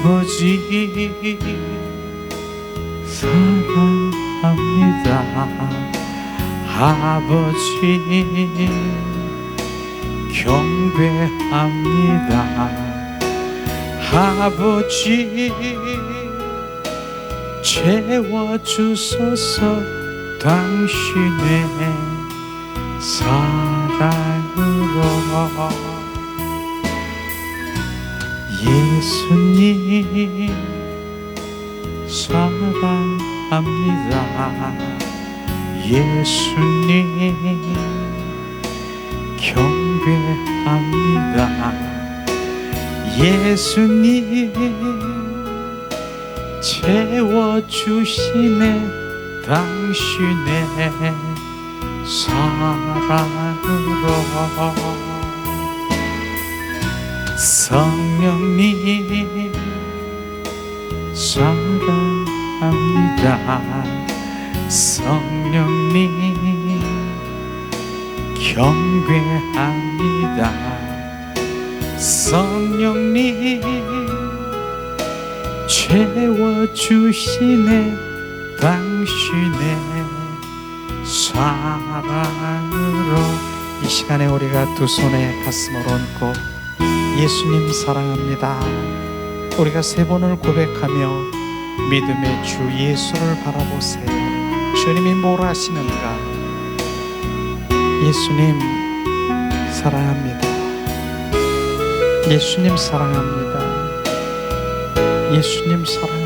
아버지 사랑합니다. 아버지 경배합니다. 아버지 채워주소서 당신의 사랑으로. 예수님 사랑합니다. 예수님 경배합니다. 예수님 채워주시네 당신의 사랑으로. 성령님 사랑합니다. 성령님 경배합니다. 성령님 채워주시네 당신의 사랑으로. 이 시간에 우리가 두 손에 가슴을 얹고 예수님 사랑합니다 우리가 세 번을 고백하며 믿음의 주 예수를 바라보세요. 주님이 뭘 하시는가? 예수님 사랑합니다. 예수님 사랑합니다. 예수님 사랑합니다.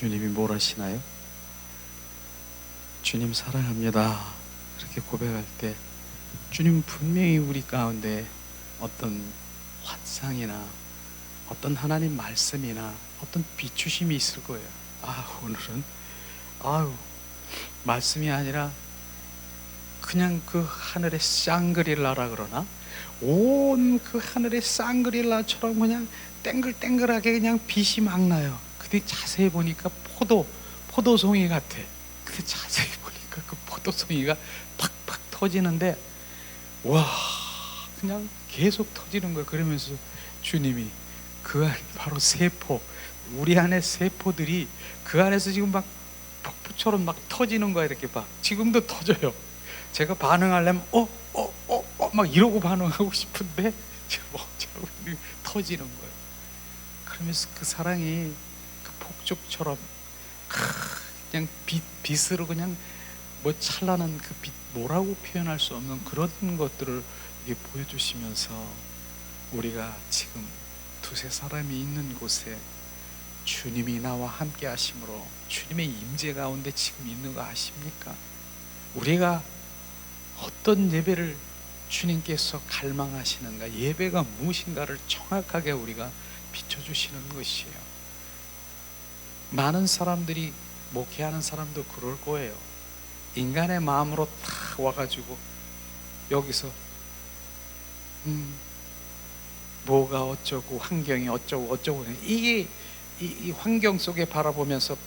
주님이 뭘 하시나요? 주님 사랑합니다 이렇게 고백할 때 주님은 분명히 우리 가운데 어떤 환상이나 어떤 하나님 말씀이나 어떤 비추심이 있을 거예요. 오늘은 말씀이 아니라 그냥 그 하늘의 샹그릴라라 그러나, 온 그 하늘의 샹그릴라처럼 그냥 땡글땡글하게 그냥 빛이 막 나요. 근데 자세히 보니까 포도송이 같아. 근데 자세히 보니까 그 포도송이가 팍팍 터지는데, 와, 그냥 계속 터지는 거예요. 그러면서 주님이 그 안에 바로 세포, 우리 안에 세포들이 그 안에서 지금 막 폭포처럼 막 터지는 거야. 이렇게 막 지금도 터져요. 제가 반응하려면 막 이러고 반응하고 싶은데 터지는 거예요. 그러면서 그 사랑이 그 폭죽처럼 그냥 빛으로 그냥 뭐 찬란한 그 빛, 뭐라고 표현할 수 없는 그런 것들을 이게 보여주시면서, 우리가 지금 두세 사람이 있는 곳에 주님이 나와 함께 하심으로 주님의 임재 가운데 지금 있는 거 아십니까? 우리가 어떤 예배를 주님께서 갈망하시는가, 예배가 무엇인가를 정확하게 우리가 비춰주시는 것이에요. 많은 사람들이, 목회하는 사람도 그럴 거예요. 인간의 마음으로 탁 와가지고 여기서 뭐가 어쩌고 환경이 어쩌고 이게 이 환경 속에 바라보면서,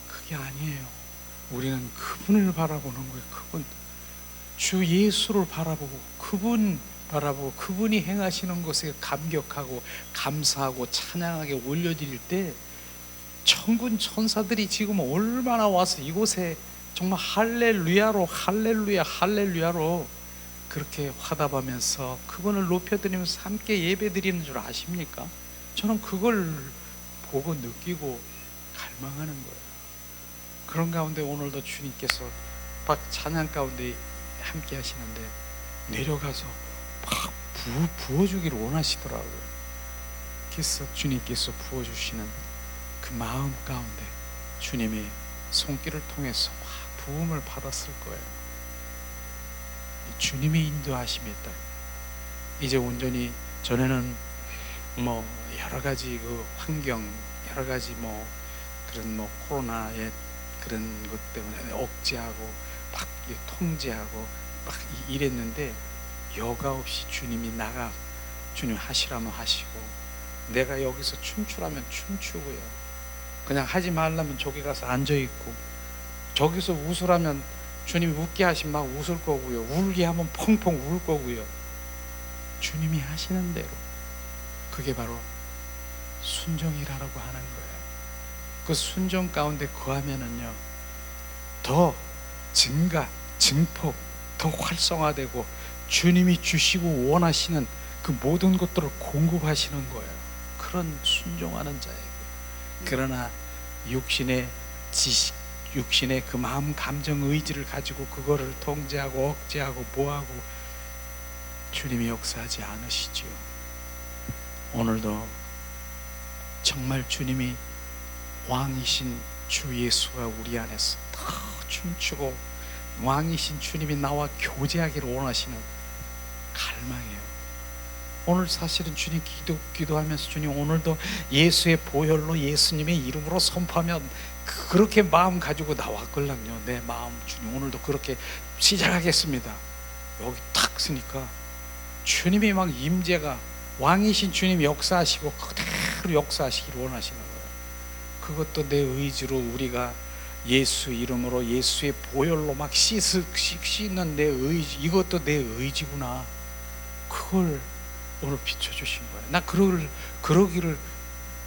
그게 아니에요. 우리는 그분을 바라보는 거예요. 그분, 주 예수를 바라보고 그분 바라보고 그분이 행하시는 것에 감격하고 감사하고 찬양하게 올려드릴 때, 천군 천사들이 지금 얼마나 와서 이곳에 정말 할렐루야로 그렇게 화답하면서 그분을 높여드리면서 함께 예배드리는 줄 아십니까? 저는 그걸 보고 느끼고 갈망하는 거예요. 그런 가운데 오늘도 주님께서 막 찬양 가운데 함께 하시는데 내려가서 막 부어주기를 원하시더라고요. 그래서 주님께서 부어주시는 그 마음 가운데 주님의 손길을 통해서 막 부음을 받았을 거예요. 주님의 인도하심에 따라 이제 온전히, 전에는 뭐 여러 가지 그 환경, 여러 가지 뭐 그런 뭐 코로나의 그런 것 때문에 억제하고 막 통제하고 막 이랬는데, 여과 없이 주님이 주님 하시라면 하시고, 내가 여기서 춤추라면 춤추고요. 그냥 하지 말라면 저기 가서 앉아 있고, 저기서 웃으라면 주님이 웃게 하시면 막 웃을 거고요. 울게 하면 펑펑 울 거고요. 주님이 하시는 대로, 그게 바로 순종이라고 하는 거예요. 그 순종 가운데 거하면은요, 더 증폭, 더 활성화되고 주님이 주시고 원하시는 그 모든 것들을 공급하시는 거예요. 그런 순종하는 자에게. 그러나 육신의 지식, 육신의 그 마음, 감정, 의지를 가지고 그거를 통제하고 억제하고 뭐하고 주님이 역사하지 않으시지요. 오늘도 정말 주님이 왕이신 주 예수가 우리 안에서 더 춤추고, 왕이신 주님이 나와 교제하기를 원하시는 갈망이에요. 오늘 사실은 주님 기도하면서, 주님 오늘도 예수의 보혈로 예수님의 이름으로 선포하면, 그렇게 마음 가지고 나왔걸랑요. 내 마음, 주님 오늘도 그렇게 시작하겠습니다. 여기 탁 쓰니까 주님이 막 임재가, 왕이신 주님이 역사하시고 그대로 역사하시기를 원하시는 거예요. 그것도 내 의지로 우리가 예수 이름으로 예수의 보혈로 막 씻는 내 의지, 이것도 내 의지구나. 그걸 오늘 비춰주신 거예요. 나 그러기를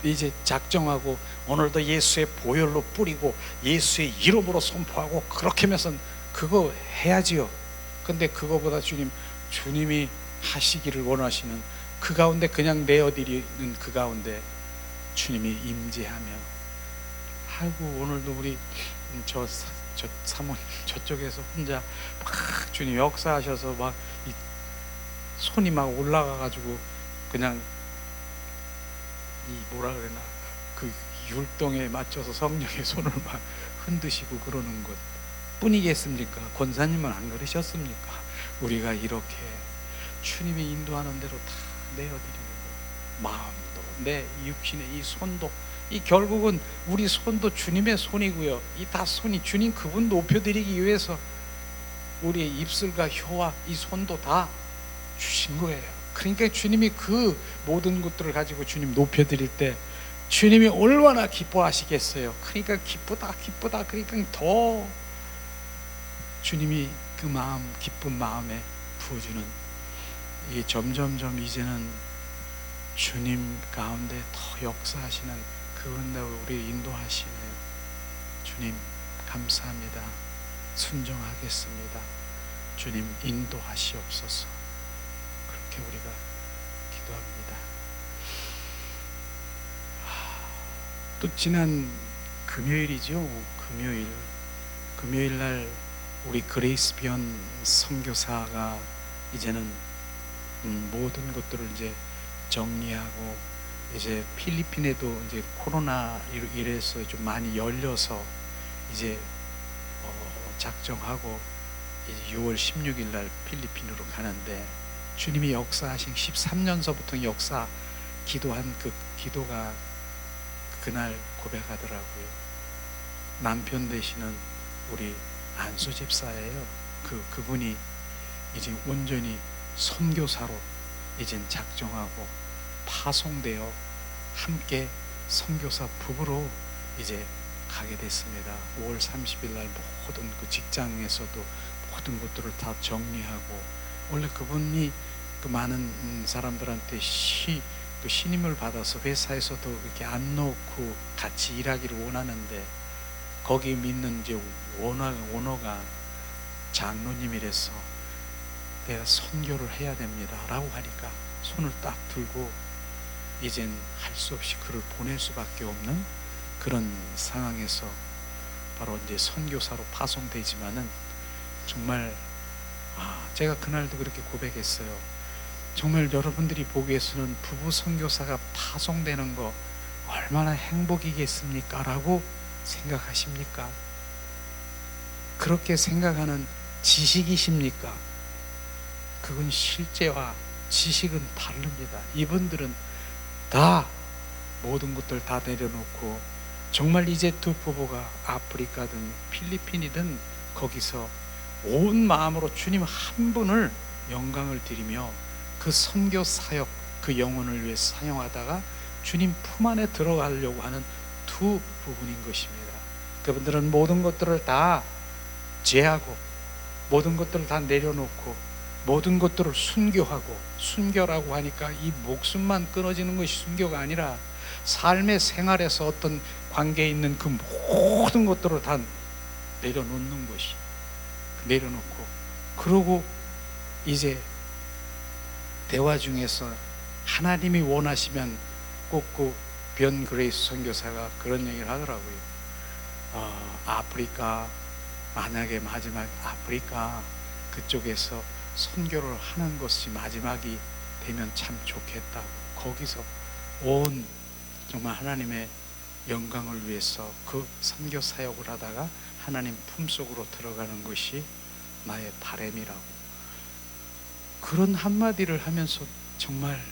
이제 작정하고, 오늘도 예수의 보혈로 뿌리고 예수의 이름으로 선포하고, 그렇게 하면서 그거 해야지요. 근데 그거보다 주님이 하시기를 원하시는 그 가운데, 그냥 내어드리는 그 가운데 주님이 임재하며, 아이고 오늘도 우리 저 사모님 저쪽에서 혼자 막 주님 역사하셔서 막 손이 막 올라가가지고 그냥 이 뭐라 그러나 그 율동에 맞춰서 성령의 손을 막 흔드시고 그러는 것 뿐이겠습니까? 권사님은 안 그러셨습니까? 우리가 이렇게 주님이 인도하는 대로 다 내어드리는 거예요. 마음도, 내 육신의 이 손도, 이 결국은 우리 손도 주님의 손이고요. 이 다 손이 주님 그분 높여드리기 위해서 우리의 입술과 혀와 이 손도 다 주신 거예요. 그러니까 주님이 그 모든 것들을 가지고 주님 높여드릴 때 주님이 얼마나 기뻐하시겠어요. 그러니까 기쁘다 그러니까 더 주님이 그 마음, 기쁜 마음에 부어주는, 이게 점점점 이제는 주님 가운데 더 역사하시는 그분들 우리를 인도하시네요. 주님 감사합니다. 순종하겠습니다. 주님 인도하시옵소서. 그렇게 우리가 기도합니다. 또 지난 금요일이죠. 금요일 날 우리 그레이스 비언 선교사가 이제는 모든 것들을 이제 정리하고, 이제 필리핀에도 이제 코로나 이래서 좀 많이 열려서 이제 작정하고 이제 6월 16일 날 필리핀으로 가는데, 주님이 역사하신 13년서부터 역사 기도한 그 기도가 그날 고백하더라고요. 남편 되시는 우리 안수 집사예요. 그분이 이제 온전히 선교사로 이젠 작정하고 파송되어 함께 선교사 부부로 이제 가게 됐습니다. 5월 30일 날 모든 그 직장에서도 모든 것들을 다 정리하고, 원래 그분이 그 많은 사람들한테 그 신임을 받아서 회사에서도 이렇게 안 놓고 같이 일하기를 원하는데, 거기 믿는 이제 오너가 장로님이래서 내가 선교를 해야 됩니다 라고 하니까 손을 딱 들고 이젠 할 수 없이 그를 보낼 수밖에 없는 그런 상황에서 바로 이제 선교사로 파송되지만은, 정말 제가 그날도 그렇게 고백했어요. 정말 여러분들이 보기에서는 부부 선교사가 파송되는 거 얼마나 행복이겠습니까? 라고 생각하십니까? 그렇게 생각하는 지식이십니까? 그건 실제와 지식은 다릅니다. 이분들은 다 모든 것들 다 내려놓고 정말 이제 두 부부가 아프리카든 필리핀이든 거기서 온 마음으로 주님 한 분을 영광을 드리며 그 선교 사역, 그 영혼을 위해 사용하다가 주님 품 안에 들어가려고 하는 두 부분인 것입니다. 그분들은 모든 것들을 다 제하고 모든 것들을 다 내려놓고 모든 것들을 순교하고, 순교라고 하니까 이 목숨만 끊어지는 것이 순교가 아니라 삶의 생활에서 어떤 관계에 있는 그 모든 것들을 다 내려놓는 것이, 내려놓고, 그러고 이제 대화 중에서 하나님이 원하시면 꼭 그 변 그레이스 선교사가 그런 얘기를 하더라고요. 아프리카, 만약에 마지막 아프리카 그쪽에서 선교를 하는 것이 마지막이 되면 참 좋겠다고, 거기서 온 정말 하나님의 영광을 위해서 그 선교 사역을 하다가 하나님 품속으로 들어가는 것이 나의 바람이라고, 그런 한마디를 하면서 정말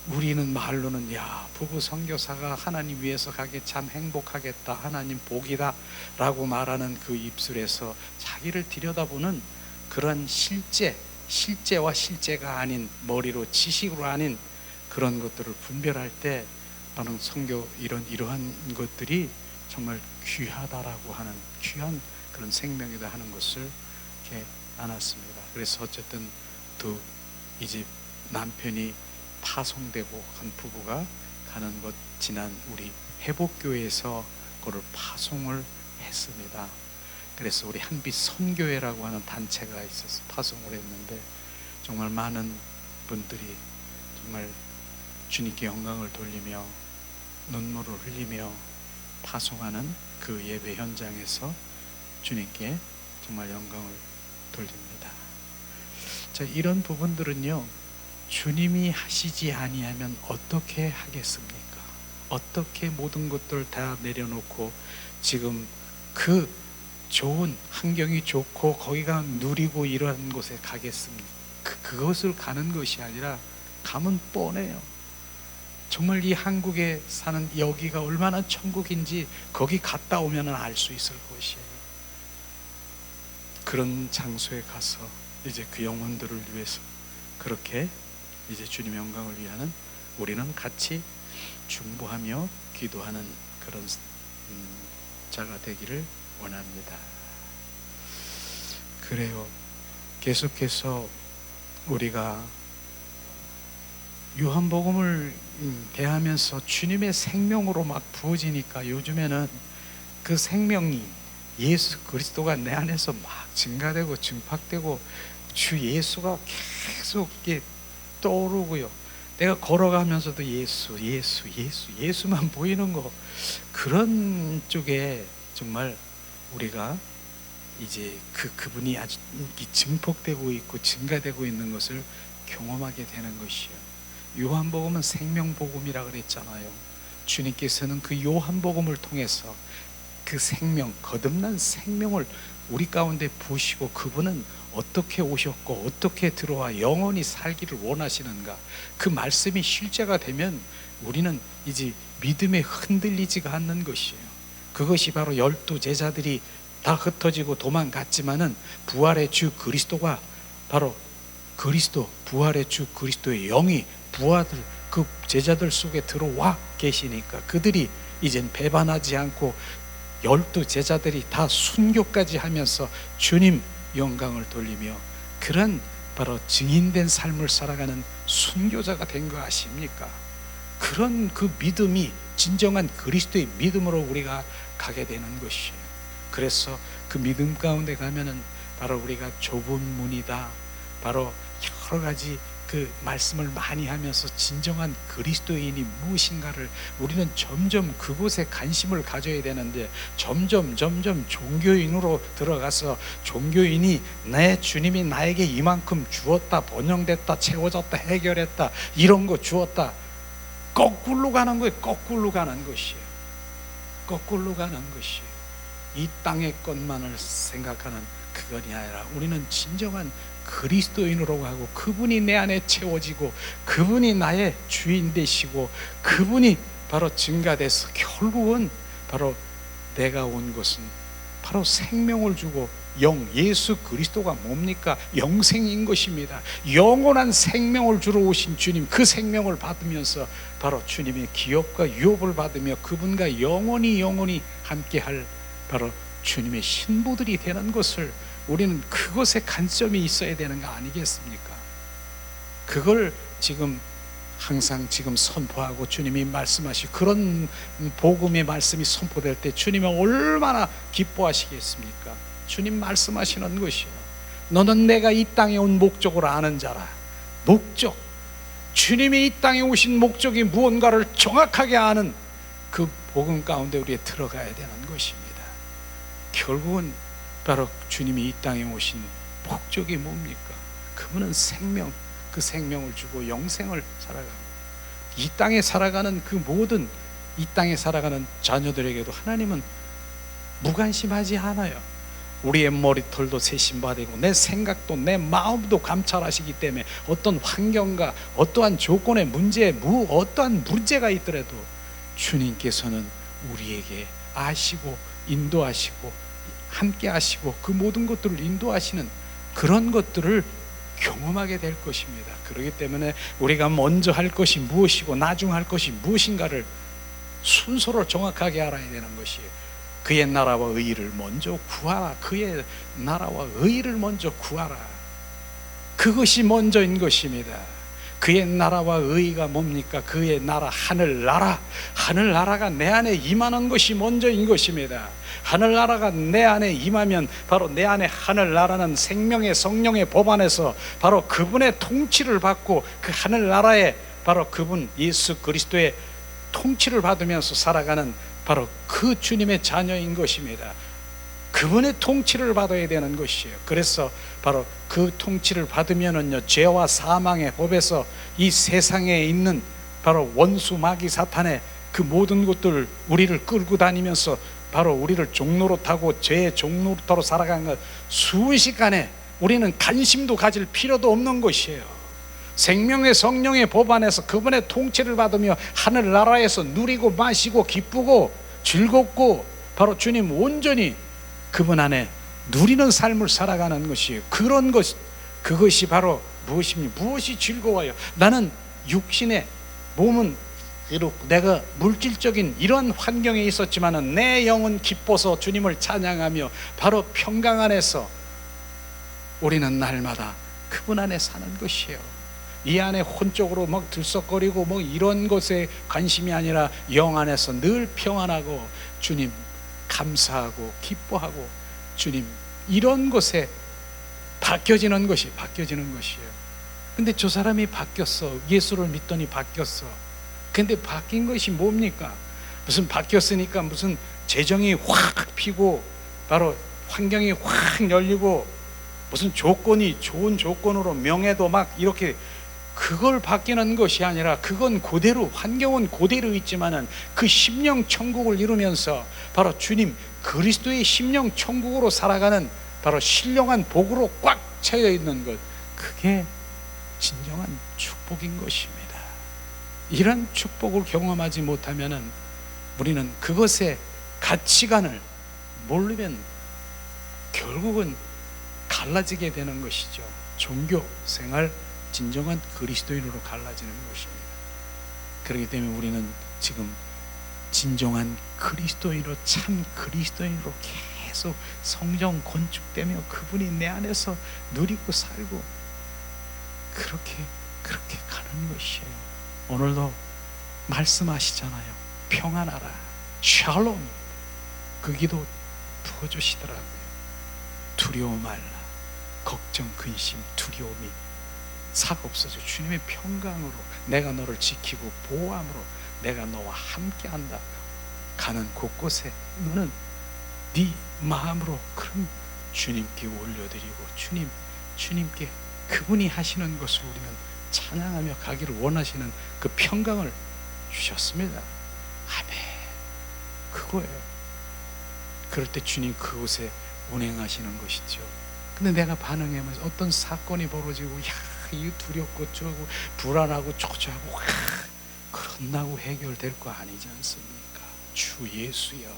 우리는 말로는 야, 부부 선교사가 하나님 위해서 가게 참 행복하겠다, 하나님 복이다 라고 말하는 그 입술에서 자기를 들여다보는 그런 실제와 실제가 아닌, 머리로 지식으로 아닌 그런 것들을 분별할 때 나는 선교 이러한 것들이 정말 귀하다라고 하는, 귀한 그런 생명이다 하는 것을 이렇게 나눴습니다. 그래서 어쨌든 두 이제 남편이 파송되고 한 부부가 가는 것, 지난 우리 회복교회에서 그걸 파송을 했습니다. 그래서 우리 한빛 선교회라고 하는 단체가 있어서 파송을 했는데, 정말 많은 분들이 정말 주님께 영광을 돌리며 눈물을 흘리며 파송하는 그 예배 현장에서 주님께 정말 영광을 돌립니다. 자, 이런 부분들은요, 주님이 하시지 아니하면 어떻게 하겠습니까? 어떻게 모든 것들 다 내려놓고 지금 그 좋은 환경이 좋고 거기가 누리고 이러한 곳에 가겠습니까? 그것을 가는 것이 아니라 가면 뻔해요. 정말 이 한국에 사는 여기가 얼마나 천국인지 거기 갔다 오면 알 수 있을 것이에요. 그런 장소에 가서 이제 그 영혼들을 위해서 그렇게 이제 주님의 영광을 위하는 우리는 같이 중보하며 기도하는 그런 자가 되기를 원합니다. 그래요. 계속해서 우리가 요한복음을 대하면서 주님의 생명으로 막 부어지니까 요즘에는 그 생명이 예수 그리스도가 내 안에서 막 증가되고 증팍되고 주 예수가 계속 이렇게 떠오르고요. 내가 걸어가면서도 예수만 보이는 거, 그런 쪽에 정말 우리가 이제 그분이 아주 증폭되고 있고 증가되고 있는 것을 경험하게 되는 것이에요. 요한복음은 생명복음이라 그랬잖아요. 주님께서는 그 요한복음을 통해서 그 생명, 거듭난 생명을 우리 가운데 부으시고 그분은 어떻게 오셨고 어떻게 들어와 영원히 살기를 원하시는가, 그 말씀이 실제가 되면 우리는 이제 믿음에 흔들리지가 않는 것이에요. 그것이 바로 12 제자들이 다 흩어지고 도망갔지만은 부활의 주 그리스도가 바로 그리스도, 부활의 주 그리스도의 영이 부하들 그 제자들 속에 들어와 계시니까 그들이 이젠 배반하지 않고 12 제자들이 다 순교까지 하면서 주님 영광을 돌리며 그런 바로 증인된 삶을 살아가는 순교자가 된 거 아십니까? 그런 그 믿음이 진정한 그리스도의 믿음으로 우리가 가게 되는 것이에요. 그래서 그 믿음 가운데 가면은 바로 우리가 좁은 문이다, 바로 여러 가지 그 말씀을 많이 하면서 진정한 그리스도인이 무엇인가를 우리는 점점 그곳에 관심을 가져야 되는데 점점 종교인으로 들어가서 종교인이 내 주님이 나에게 이만큼 주었다, 번영됐다, 채워졌다, 해결했다, 이런 거 주었다, 거꾸로 가는 거예요. 거꾸로 가는 것이에요. 거꾸로 가는 것이에요. 이 땅의 것만을 생각하는 그것이 아니라 우리는 진정한 그리스도인으로 가고 그분이 내 안에 채워지고 그분이 나의 주인 되시고 그분이 바로 증가돼서 결국은 바로 내가 온 것은 바로 생명을 주고 예수 그리스도가 뭡니까? 영생인 것입니다. 영원한 생명을 주러 오신 주님, 그 생명을 받으면서 바로 주님의 기업과 유업을 받으며 그분과 영원히 함께할 바로 주님의 신부들이 되는 것을 우리는 그것에 관점이 있어야 되는 거 아니겠습니까? 그걸 지금 항상 지금 선포하고 주님이 말씀하시고 그런 복음의 말씀이 선포될 때 주님이 얼마나 기뻐하시겠습니까? 주님 말씀하시는 것이요, 너는 내가 이 땅에 온 목적을 아는 자라. 목적, 주님이 이 땅에 오신 목적이 무언가를 정확하게 아는 그 복음 가운데 우리에 들어가야 되는 것입니다. 결국은 바로 주님이 이 땅에 오신 목적이 뭡니까? 그분은 생명, 그 생명을 주고 영생을 살아가고 이 땅에 살아가는 그 모든 이 땅에 살아가는 자녀들에게도 하나님은 무관심하지 않아요. 우리의 머리털도 세심받고 내 생각도 내 마음도 감찰하시기 때문에 어떤 환경과 어떠한 조건의 문제, 어떠한 문제가 있더라도 주님께서는 우리에게 아시고 인도하시고 함께 하시고 그 모든 것들을 인도하시는 그런 것들을 경험하게 될 것입니다. 그렇기 때문에 우리가 먼저 할 것이 무엇이고 나중 할 것이 무엇인가를 순서를 정확하게 알아야 되는 것이에요. 그의 나라와 의의를 먼저 구하라. 그의 나라와 의의를 먼저 구하라. 그것이 먼저인 것입니다. 그의 나라와 의의가 뭡니까? 그의 나라, 하늘나라. 하늘나라가 내 안에 임하는 것이 먼저인 것입니다. 하늘나라가 내 안에 임하면 바로 내 안에 하늘나라는 생명의 성령의 법 안에서 바로 그분의 통치를 받고 그 하늘나라에 바로 그분 예수 그리스도의 통치를 받으면서 살아가는 바로 그 주님의 자녀인 것입니다. 그분의 통치를 받아야 되는 것이에요. 그래서 바로 그 통치를 받으면은요, 죄와 사망의 법에서 이 세상에 있는 바로 원수 마귀 사탄의 그 모든 것들을 우리를 끌고 다니면서 바로 우리를 종로로 타고 죄의 종로로 살아가는 것, 순식간에 우리는 관심도 가질 필요도 없는 것이에요. 생명의 성령의 법 안에서 그분의 통치를 받으며 하늘나라에서 누리고 마시고 기쁘고 즐겁고 바로 주님 온전히 그분 안에 누리는 삶을 살아가는 것이에요. 그런 것, 그것이 바로 무엇입니까? 무엇이 즐거워요? 나는 육신의 몸은 비록 내가 물질적인 이런 환경에 있었지만은 내 영은 기뻐서 주님을 찬양하며 바로 평강 안에서 우리는 날마다 그분 안에 사는 것이에요. 이 안에 혼적으로 막 들썩거리고 뭐 이런 것에 관심이 아니라 영 안에서 늘 평안하고 주님 감사하고 기뻐하고 주님 이런 것에 바뀌어지는 것이에요. 근데 저 사람이 바뀌었어. 예수를 믿더니 바뀌었어. 근데 바뀐 것이 뭡니까? 무슨 바뀌었으니까 무슨 재정이 확 피고 바로 환경이 확 열리고 무슨 조건이 좋은 조건으로 명예도 막 이렇게 그걸 바뀌는 것이 아니라 그건 그대로 환경은 그대로 있지만은 그 심령 천국을 이루면서 바로 주님 그리스도의 심령 천국으로 살아가는 바로 신령한 복으로 꽉 차여 있는 것, 그게 진정한 축복인 것입니다. 이런 축복을 경험하지 못하면은 우리는 그것의 가치관을 모르면 결국은 갈라지게 되는 것이죠. 종교 생활 진정한 그리스도인으로 갈라지는 것입니다. 그렇기 때문에 우리는 지금 진정한 그리스도인으로 참 그리스도인으로 계속 성령 건축되며 그분이 내 안에서 누리고 살고 그렇게 가는 것이에요. 오늘도 말씀하시잖아요. 평안하라, 샬롬. 그 기도 부어주시더라고요. 두려워 말라. 걱정, 근심, 두려움이 싹 없어져. 주님의 평강으로 내가 너를 지키고 보호함으로 내가 너와 함께한다. 가는 곳곳에 너는 네 마음으로 그런 주님께 올려드리고 주님께 그분이 하시는 것을 우리는 찬양하며 가기를 원하시는 그 평강을 주셨습니다. 아멘. 그거예요. 그럴 때 주님 그곳에 운행하시는 것이죠. 근데 내가 반응하면서 어떤 사건이 벌어지고 이 두렵고 저고 불안하고 초조하고 그런다고 해결될 거 아니지 않습니까? 주 예수여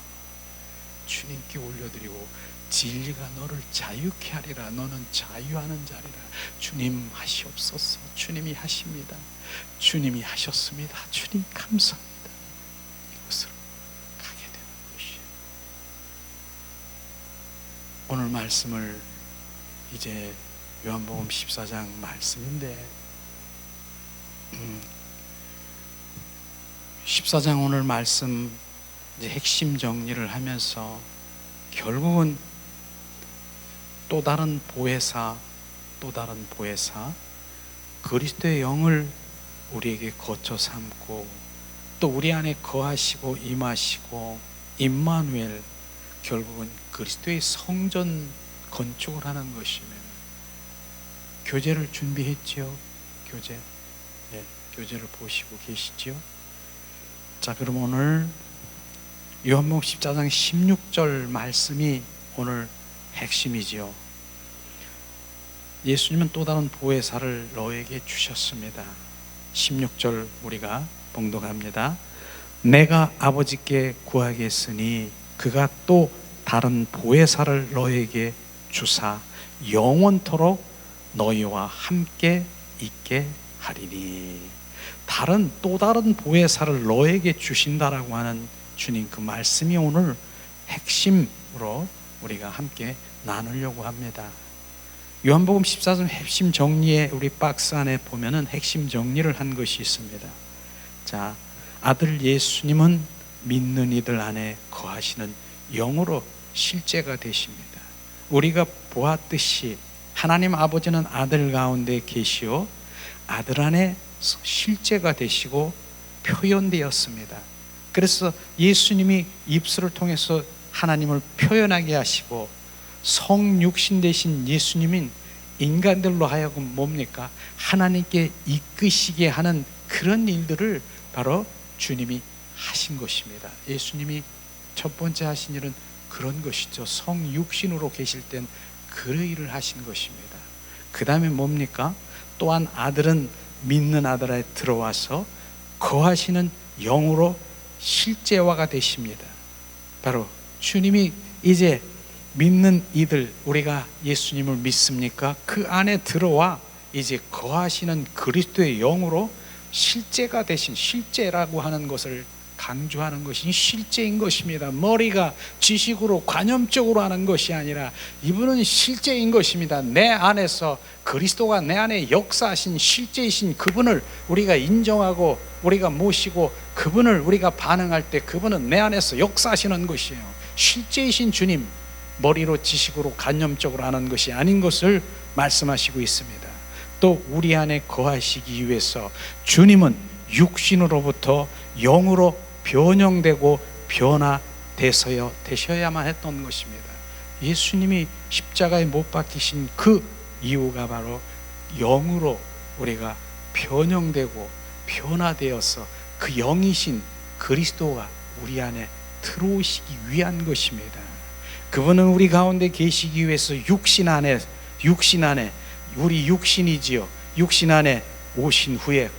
주님께 올려드리고 진리가 너를 자유케 하리라. 너는 자유하는 자리라. 주님 하시옵소서. 주님이 하십니다. 주님이 하셨습니다. 주님 감사합니다. 이곳으로 가게 되는 것이에요. 오늘 말씀을 이제 요한복음 14장 말씀인데 14장 오늘 말씀 이제 핵심 정리를 하면서 결국은 또 다른 보혜사 그리스도의 영을 우리에게 거쳐 삼고 또 우리 안에 거하시고 임하시고 임마누엘, 결국은 그리스도의 성전 건축을 하는 것이며 교제를 준비했지요. 교제를 보시고 계시지요. 자, 그럼 오늘 요한복음 14장 16절 말씀이 오늘 핵심이지요. 예수님은 또 다른 보혜사를 너에게 주셨습니다. 16절 우리가 봉독합니다. 내가 아버지께 구하겠으니 그가 또 다른 보혜사를 너에게 주사 영원토록 너희와 함께 있게 하리니. 또 다른 보혜사를 너에게 주신다라고 하는 주님 그 말씀이 오늘 핵심으로 우리가 함께 나누려고 합니다. 요한복음 14장 핵심 정리에 우리 박스 안에 보면은 핵심 정리를 한 것이 있습니다. 자, 아들 예수님은 믿는 이들 안에 거하시는 영으로 실제가 되십니다. 우리가 보았듯이 하나님 아버지는 아들 가운데 계시오 아들 안에 실제가 되시고 표현되었습니다. 그래서 예수님이 입술을 통해서 하나님을 표현하게 하시고 성육신 되신 예수님인 인간들로 하여금 뭡니까? 하나님께 이끄시게 하는 그런 일들을 바로 주님이 하신 것입니다. 예수님이 첫 번째 하신 일은 그런 것이죠. 성육신으로 계실 땐 그 일을 하신 것입니다. 그 다음에 뭡니까? 또한 아들은 믿는 아들 안에 들어와서 거하시는 영으로 실제화가 되십니다. 바로 주님이 이제 믿는 이들, 우리가 예수님을 믿습니까? 그 안에 들어와 이제 거하시는 그리스도의 영으로 실제가 되신, 실제라고 하는 것을 강조하는 것이 실제인 것입니다. 머리가 지식으로 관념적으로 하는 것이 아니라 이분은 실제인 것입니다. 내 안에서 그리스도가 내 안에 역사하신 실제이신 그분을 우리가 인정하고 우리가 모시고 그분을 우리가 반응할 때 그분은 내 안에서 역사하시는 것이에요. 실제이신 주님, 머리로 지식으로 관념적으로 하는 것이 아닌 것을 말씀하시고 있습니다. 또 우리 안에 거하시기 위해서 주님은 육신으로부터 영으로 변형되고 되셔야만 했던 것입니다. 예수님이 십자가에 못 박히신 그 이유가 바로 영으로 우리가 변형되고 변화되어서 그 영이신 그리스도가 우리 안에 들어오시기 위한 것입니다. 그분은 우리 가운데 계시기 위해서 육신 안에 우리 육신이지요. 육신 안에 오신 후에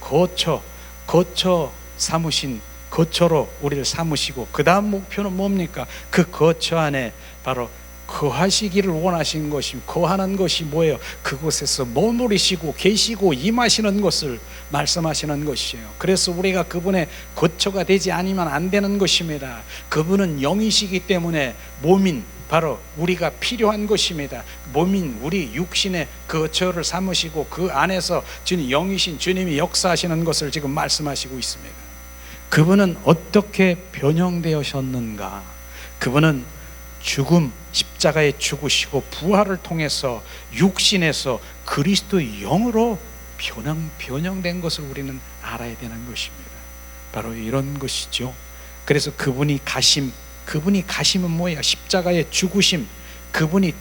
거처로 우리를 삼으시고 그 다음 목표는 뭡니까? 그 거처 안에 바로 거하시기를 원하신 것이, 거하는 것이 뭐예요? 그곳에서 머무르시고 계시고 임하시는 것을 말씀하시는 것이에요. 그래서 우리가 그분의 거처가 되지 않으면 안 되는 것입니다. 그분은 영이시기 때문에 몸인 바로 우리가 필요한 것입니다. 몸인 우리 육신의 거처를 삼으시고 그 안에서 주님, 영이신 주님이 역사하시는 것을 지금 말씀하시고 있습니다. 그분은 어떻게 변형되셨는가? 그분은 죽음, 십자가에 죽으시고 부활을 통해서 육신에서 그리스도의 영으로 변형된 것을 우리는 알아야 되는 것입니다. 바로 이런 것이죠. 그래서 그분이 가심은 뭐예요? 십자가에 죽으심, 그분이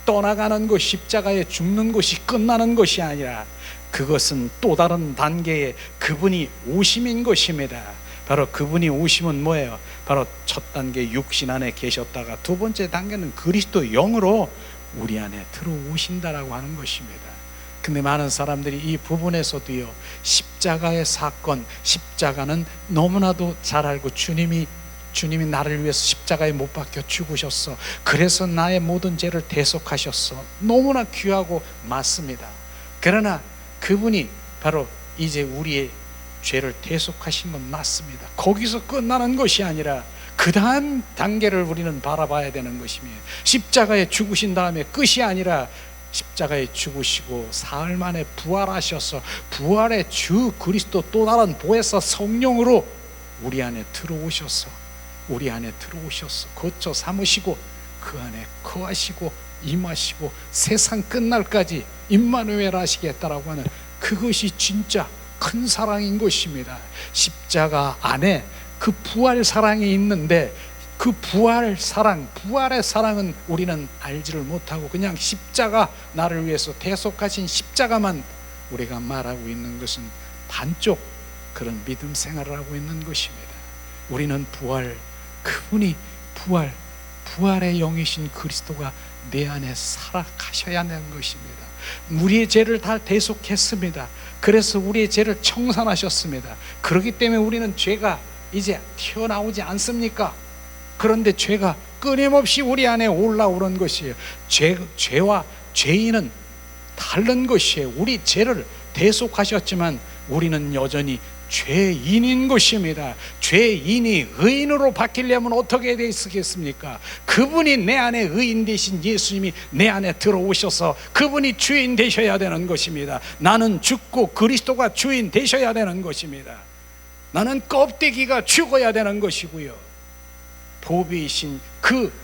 떠나가는 것, 십자가에 죽는 것이 끝나는 것이 아니라 그것은 또 다른 단계의 그분이 오심인 것입니다. 바로 그분이 오심은 뭐예요? 바로 첫 단계 육신 안에 계셨다가 두 번째 단계는 그리스도 영으로 우리 안에 들어오신다라고 하는 것입니다. 근데 많은 사람들이 이 부분에서도요, 십자가의 사건, 십자가는 너무나도 잘 알고 주님이 나를 위해서 십자가에 못 박혀 죽으셨어. 그래서 나의 모든 죄를 대속하셨어. 너무나 귀하고 맞습니다. 그러나 그분이 바로 이제 우리의 죄를 대속하신 건 맞습니다. 거기서 끝나는 것이 아니라 그 다음 단계를 우리는 바라봐야 되는 것입니다. 십자가에 죽으신 다음에 끝이 아니라 십자가에 죽으시고 사흘 만에 부활하셔서 부활의 주 그리스도 또 다른 보혜사 성령으로 우리 안에 들어오셔서 거처 삼으시고 그 안에 거하시고 임하시고 세상 끝날까지 임마누엘 하시겠다라고 하는 그것이 진짜 큰 사랑인 것입니다. 십자가 안에 그 부활 사랑이 있는데 그 부활의 사랑은 우리는 알지를 못하고 그냥 십자가, 나를 위해서 대속하신 십자가만 우리가 말하고 있는 것은 반쪽 그런 믿음 생활을 하고 있는 것입니다. 우리는 그분이 부활의 영이신 그리스도가 내 안에 살아가셔야 하는 것입니다. 우리의 죄를 다 대속했습니다. 그래서 우리의 죄를 청산하셨습니다. 그렇기 때문에 우리는 죄가 이제 튀어나오지 않습니까? 그런데 죄가 끊임없이 우리 안에 올라오는 것이에요. 죄와 죄인은 다른 것이에요. 우리 죄를 대속하셨지만 우리는 여전히 죄인인 것입니다. 죄인이 의인으로 바뀌려면 어떻게 되겠습니까? 그분이 내 안에 의인 되신 예수님이 내 안에 들어오셔서 그분이 주인 되셔야 되는 것입니다. 나는 죽고 그리스도가 주인 되셔야 되는 것입니다. 나는 껍데기가 죽어야 되는 것이고요, 보배이신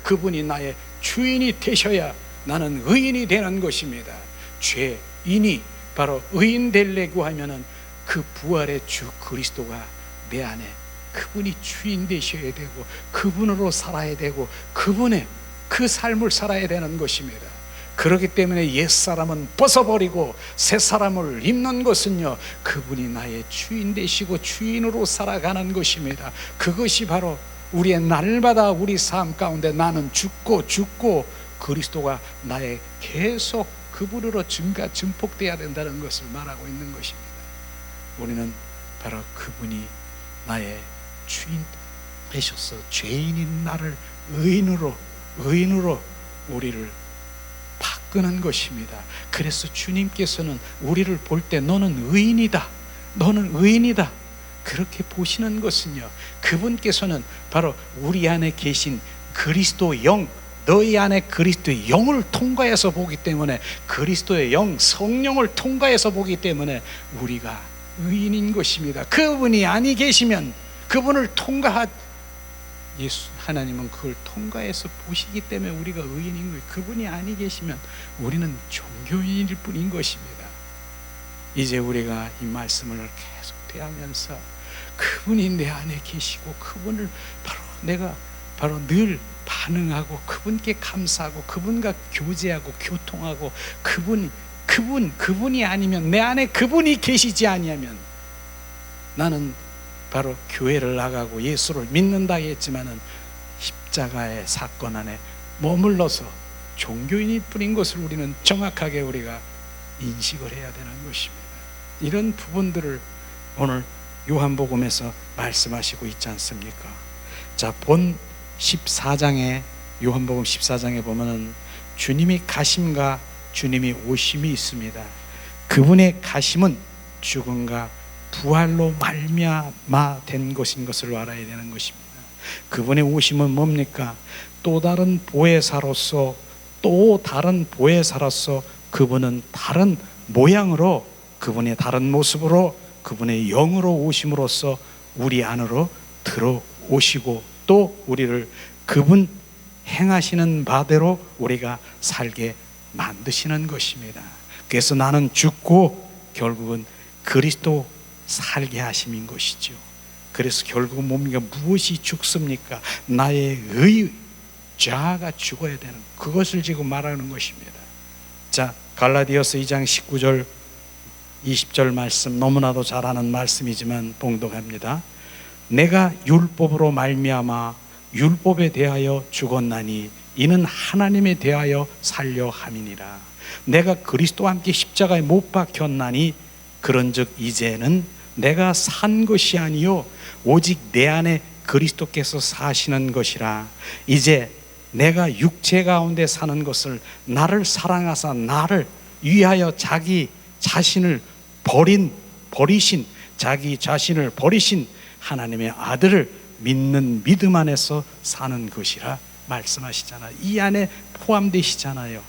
그분이 나의 주인이 되셔야 나는 의인이 되는 것입니다. 죄인이 바로 의인 되려고 하면은 그 부활의 주 그리스도가 내 안에, 그분이 주인 되셔야 되고 그분으로 살아야 되고 그분의 그 삶을 살아야 되는 것입니다. 그렇기 때문에 옛사람은 벗어버리고 새사람을 입는 것은요, 그분이 나의 주인 되시고 주인으로 살아가는 것입니다. 그것이 바로 우리의 날마다 우리 삶 가운데 나는 죽고 그리스도가 나의 계속 그분으로 증폭되어야 된다는 것을 말하고 있는 것입니다. 우리는 바로 그분이 나의 주인 되셔서 죄인인 나를 의인으로 우리를 바꾸는 것입니다. 그래서 주님께서는 우리를 볼 때 너는 의인이다, 너는 의인이다 그렇게 보시는 것은요, 그분께서는 바로 우리 안에 계신 그리스도 영, 너희 안에 그리스도의 영을 통과해서 보기 때문에, 그리스도의 영, 성령을 통과해서 보기 때문에 우리가 의인인 것입니다. 그분이 아니 계시면, 그분을 예수 하나님은 그걸 통과해서 보시기 때문에 우리가 의인인 거예요. 그분이 아니 계시면 우리는 종교인일 뿐인 것입니다. 이제 우리가 이 말씀을 계속 대하면서 그분이 내 안에 계시고, 그분을 내가 늘 반응하고, 그분께 감사하고, 그분과 교제하고 교통하고, 그분이 아니면, 내 안에 그분이 계시지 아니하면 나는 바로 교회를 나가고 예수를 믿는다 했지만은 십자가의 사건 안에 머물러서 종교인일 뿐인 것을 우리는 정확하게 우리가 인식을 해야 되는 것입니다. 이런 부분들을 오늘 요한복음에서 말씀하시고 있지 않습니까? 자, 본 14장에, 요한복음 14장에 보면은 주님이 가심과 주님이 오심이 있습니다. 그분의 가심은 죽음과 부활로 말미암아 된 것인 것을 알아야 되는 것입니다. 그분의 오심은 뭡니까? 또 다른 보혜사로서 그분은 다른 모양으로, 그분의 다른 모습으로, 그분의 영으로 오심으로써 우리 안으로 들어오시고, 또 우리를 그분 행하시는 바대로 우리가 살게 만드시는 것입니다. 그래서 나는 죽고 결국은 그리스도 살게 하심인 것이죠. 그래서 결국은 뭡니까? 무엇이 죽습니까? 나의 자아가 죽어야 되는, 그것을 지금 말하는 것입니다. 자, 갈라디아서 2장 19절 20절 말씀, 너무나도 잘 아는 말씀이지만 봉독합니다. 내가 율법으로 말미암아 율법에 대하여 죽었나니 이는 하나님에 대하여 살려 함이니라. 내가 그리스도와 함께 십자가에 못 박혔나니 그런즉 이제는 내가 산 것이 아니요 오직 내 안에 그리스도께서 사시는 것이라. 이제 내가 육체 가운데 사는 것을 나를 사랑하사 나를 위하여 자기 자신을 버리신 하나님의 아들을 믿는 믿음 안에서 사는 것이라 말씀하시잖아요. 이 안에 포함되시잖아요.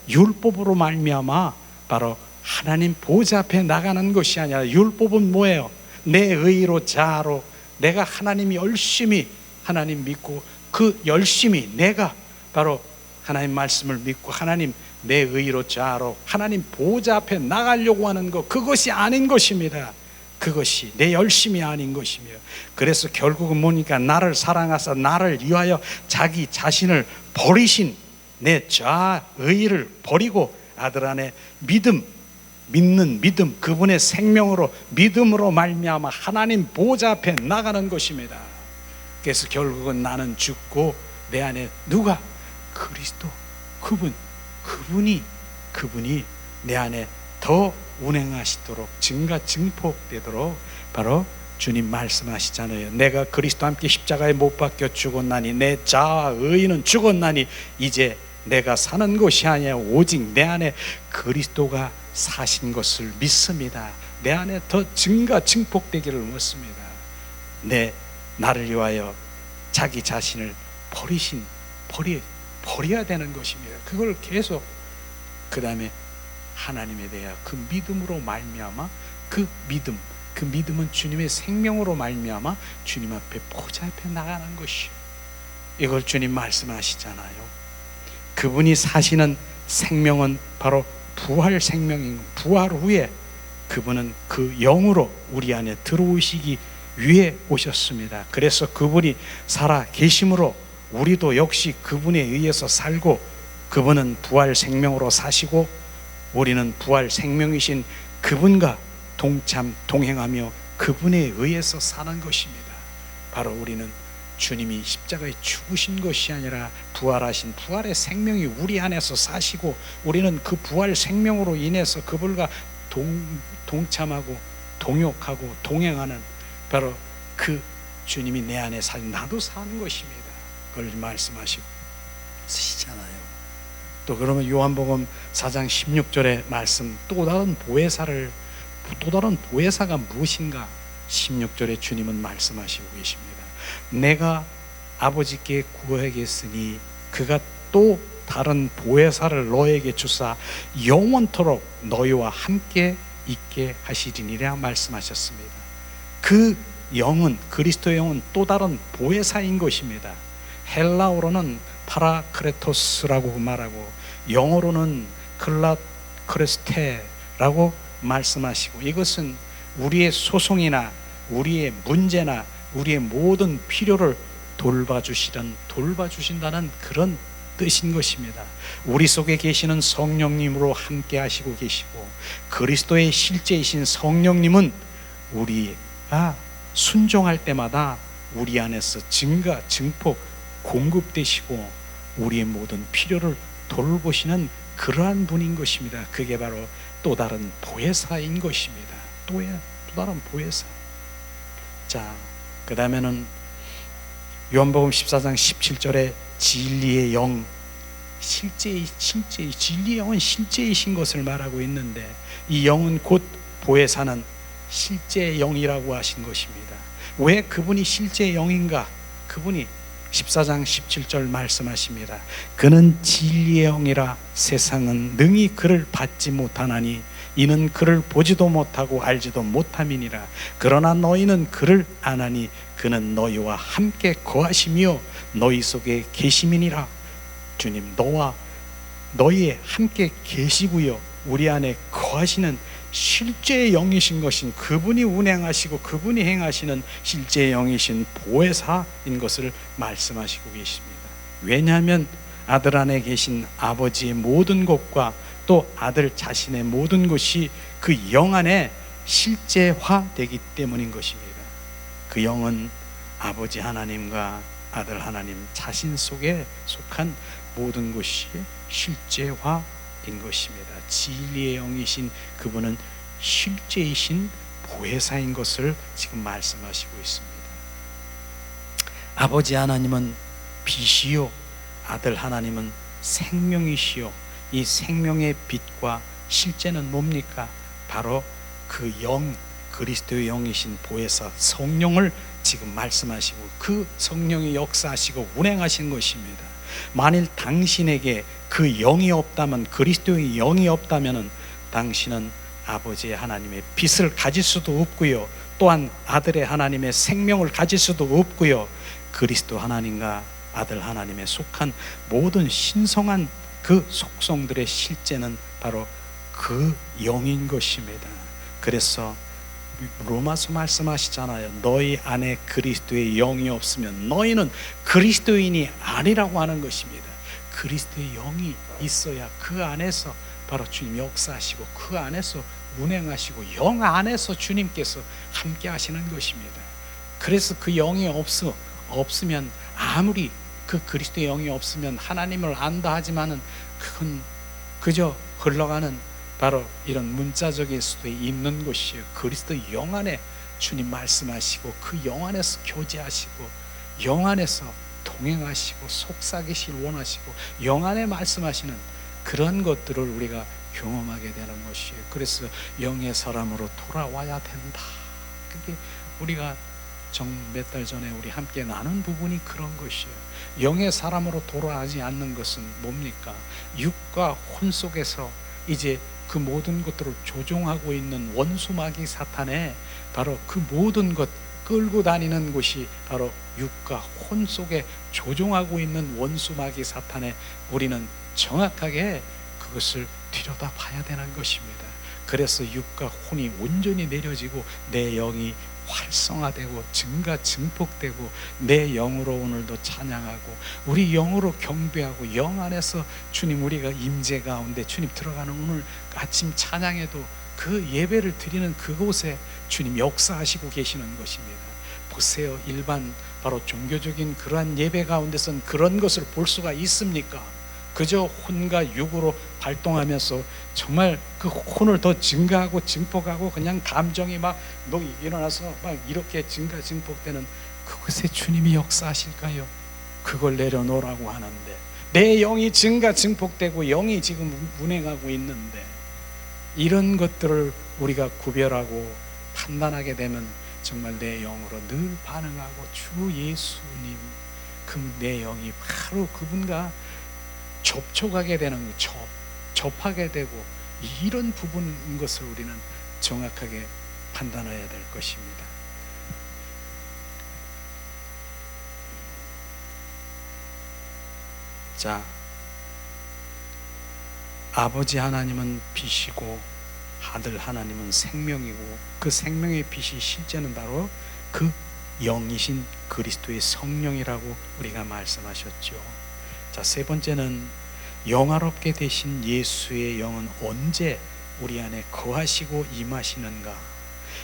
율법으로 말미암아 바로 하나님 보좌 앞에 나가는 것이 아니라, 율법은 뭐예요? 내 의로 자아로 내가 하나님 열심히 하나님 믿고, 그 열심히 내가 바로 하나님 말씀을 믿고 하나님 내 의로 자아로 하나님 보좌 앞에 나가려고 하는 것, 그것이 아닌 것입니다. 그것이 내 열심이 아닌 것이며, 그래서 결국은 뭐니까 나를 사랑하사 나를 위하여 자기 자신을 버리신 내 자아 의를 버리고 아들 안에 믿는 믿음, 그분의 생명으로 믿음으로 말미암아 하나님 보좌 앞에 나가는 것입니다. 그래서 결국은 나는 죽고 내 안에 누가? 그리스도, 그분이 내 안에 더 운행하시도록, 증폭되도록 바로 주님 말씀하시잖아요. 내가 그리스도와 함께 십자가에 못 박혀 죽었나니 내 자아 의는 죽었나니 이제 내가 사는 것이 아니라 오직 내 안에 그리스도가 사신 것을 믿습니다. 내 안에 더 증폭되기를 원습니다. 나를 위하여 자기 자신을 버려야 되는 것입니다. 그걸 계속, 그 다음에 하나님에 대하여 그 믿음으로 말미암아, 그 믿음은 주님의 생명으로 말미암아 주님 앞에 보좌 앞에 나가는 것이요. 이걸 주님 말씀하시잖아요. 그분이 사시는 생명은 바로 부활 생명인, 부활 후에 그분은 그 영으로 우리 안에 들어오시기 위해 오셨습니다. 그래서 그분이 살아 계심으로 우리도 역시 그분에 의해서 살고, 그분은 부활 생명으로 사시고 우리는 부활 생명이신 그분과 동행하며 그분에 의해서 사는 것입니다. 바로 우리는 주님이 십자가에 죽으신 것이 아니라 부활하신 부활의 생명이 우리 안에서 사시고, 우리는 그 부활 생명으로 인해서 그분과 동참하고 동역하고 동행하는 바로 그 주님이 내 안에 나도 사는 것입니다. 그걸 말씀하시고, 쓰시잖아요. 또 그러면 요한복음 4장 16절의 말씀, 또 다른 보혜사가 무엇인가? 16절에 주님은 말씀하시고 계십니다. 내가 아버지께 구하겠으니 그가 또 다른 보혜사를 너에게 주사 영원토록 너희와 함께 있게 하시리니라 말씀하셨습니다. 그 영은, 그리스도의 영은 또 다른 보혜사인 것입니다. 헬라어로는 파라크레토스라고 말하고 영어로는 클라크레스테라고 말씀하시고, 이것은 우리의 소송이나 우리의 문제나 우리의 모든 필요를 돌봐주신다는 그런 뜻인 것입니다. 우리 속에 계시는 성령님으로 함께 하시고 계시고, 그리스도의 실제이신 성령님은 우리가 순종할 때마다 우리 안에서 증폭, 공급되시고 우리의 모든 필요를 돌보시는 그러한 분인 것입니다. 그게 바로 또 다른 보혜사인 것입니다. 또 다른 보혜사. 자, 그 다음에는 요한복음 14장 17절에 진리의 영, 진리의 영은 실제이신 것을 말하고 있는데, 이 영은 곧 보혜사는 실제의 영이라고 하신 것입니다. 왜 그분이 실제의 영인가? 그분이 14장 17절 말씀하십니다. 그는 진리의 영이라 세상은 능히 그를 받지 못하나니 이는 그를 보지도 못하고 알지도 못함이니라. 그러나 너희는 그를 아나니 그는 너희와 함께 거하시며 너희 속에 계심이니라. 주님, 너희에 함께 계시고요, 우리 안에 거하시는 실제의 영이신 것인 그분이 운행하시고 그분이 행하시는 실제의 영이신 보혜사인 것을 말씀하시고 계십니다. 왜냐하면 아들 안에 계신 아버지의 모든 것과 또 아들 자신의 모든 것이 그 영 안에 실제화되기 때문인 것입니다. 그 영은 아버지 하나님과 아들 하나님 자신 속에 속한 모든 것이 실제화인 것입니다. 진리의 영이신 그분은 실제이신 보혜사인 것을 지금 말씀하시고 있습니다. 아버지 하나님은 빛이요, 아들 하나님은 생명이시요. 이 생명의 빛과 실제는 뭡니까? 바로 그 영, 그리스도의 영이신 보혜사 성령을 지금 말씀하시고 그 성령이 역사하시고 운행하신 것입니다. 만일 당신에게 그 영이 없다면, 그리스도의 영이 없다면 당신은 아버지의 하나님의 빛을 가질 수도 없고요, 또한 아들의 하나님의 생명을 가질 수도 없고요, 그리스도 하나님과 아들 하나님에 속한 모든 신성한 그 속성들의 실제는 바로 그 영인 것입니다. 그래서 로마서 말씀하시잖아요. 너희 안에 그리스도의 영이 없으면 너희는 그리스도인이 아니라고 하는 것입니다. 그리스도의 영이 있어야 그 안에서 바로 주님 역사하시고 그 안에서 운행하시고 영 안에서 주님께서 함께 하시는 것입니다. 그래서 그 영이 없으면 아무리 그 그리스도의 영이 없으면 하나님을 안다 하지만은 그건 그저 흘러가는 바로 이런 문자적일 수도 있는 것이에요. 그리스도 영 안에 주님 말씀하시고 그 영 안에서 교제하시고 영 안에서 동행하시고 속삭이실 원하시고 영 안에 말씀하시는 그런 것들을 우리가 경험하게 되는 것이에요. 그래서 영의 사람으로 돌아와야 된다. 그게 우리가 몇 달 전에 우리 함께 나눈 부분이 그런 것이에요. 영의 사람으로 돌아가지 않는 것은 뭡니까? 육과 혼 속에서 이제 그 모든 것들을 조종하고 있는 원수마귀 사탄의 바로 그 모든 것 끌고 다니는 곳이 바로 육과 혼 속에 조종하고 있는 원수마귀 사탄에 우리는 정확하게 그것을 들여다봐야 되는 것입니다. 그래서 육과 혼이 온전히 내려지고 내 영이 활성화되고 증폭되고 내 영으로 오늘도 찬양하고 우리 영으로 경배하고 영 안에서 주님 우리가 임재 가운데 주님 들어가는 오늘 아침 찬양에도 그 예배를 드리는 그곳에 주님 역사하시고 계시는 것입니다. 보세요. 일반 바로 종교적인 그러한 예배 가운데서는 그런 것을 볼 수가 있습니까? 그저 혼과 육으로 발동하면서 정말 그 혼을 더 증가하고 증폭하고 그냥 감정이 막 일어나서 막 이렇게 증폭되는 그곳에 주님이 역사하실까요? 그걸 내려놓으라고 하는데 내 영이 증폭되고 영이 지금 운행하고 있는데, 이런 것들을 우리가 구별하고 판단하게 되면 정말 내 영으로 늘 반응하고 주 예수님, 내 영이 바로 그분과 접촉하게 되는, 접하게 되고, 이런 부분인 것을 우리는 정확하게 판단해야 될 것입니다. 자, 아버지 하나님은 빛이고 아들 하나님은 생명이고, 그 생명의 빛이 실제는 바로 그 영이신 그리스도의 성령이라고 우리가 말씀하셨죠. 자, 세 번째는 영화롭게 되신 예수의 영은 언제 우리 안에 거하시고 임하시는가?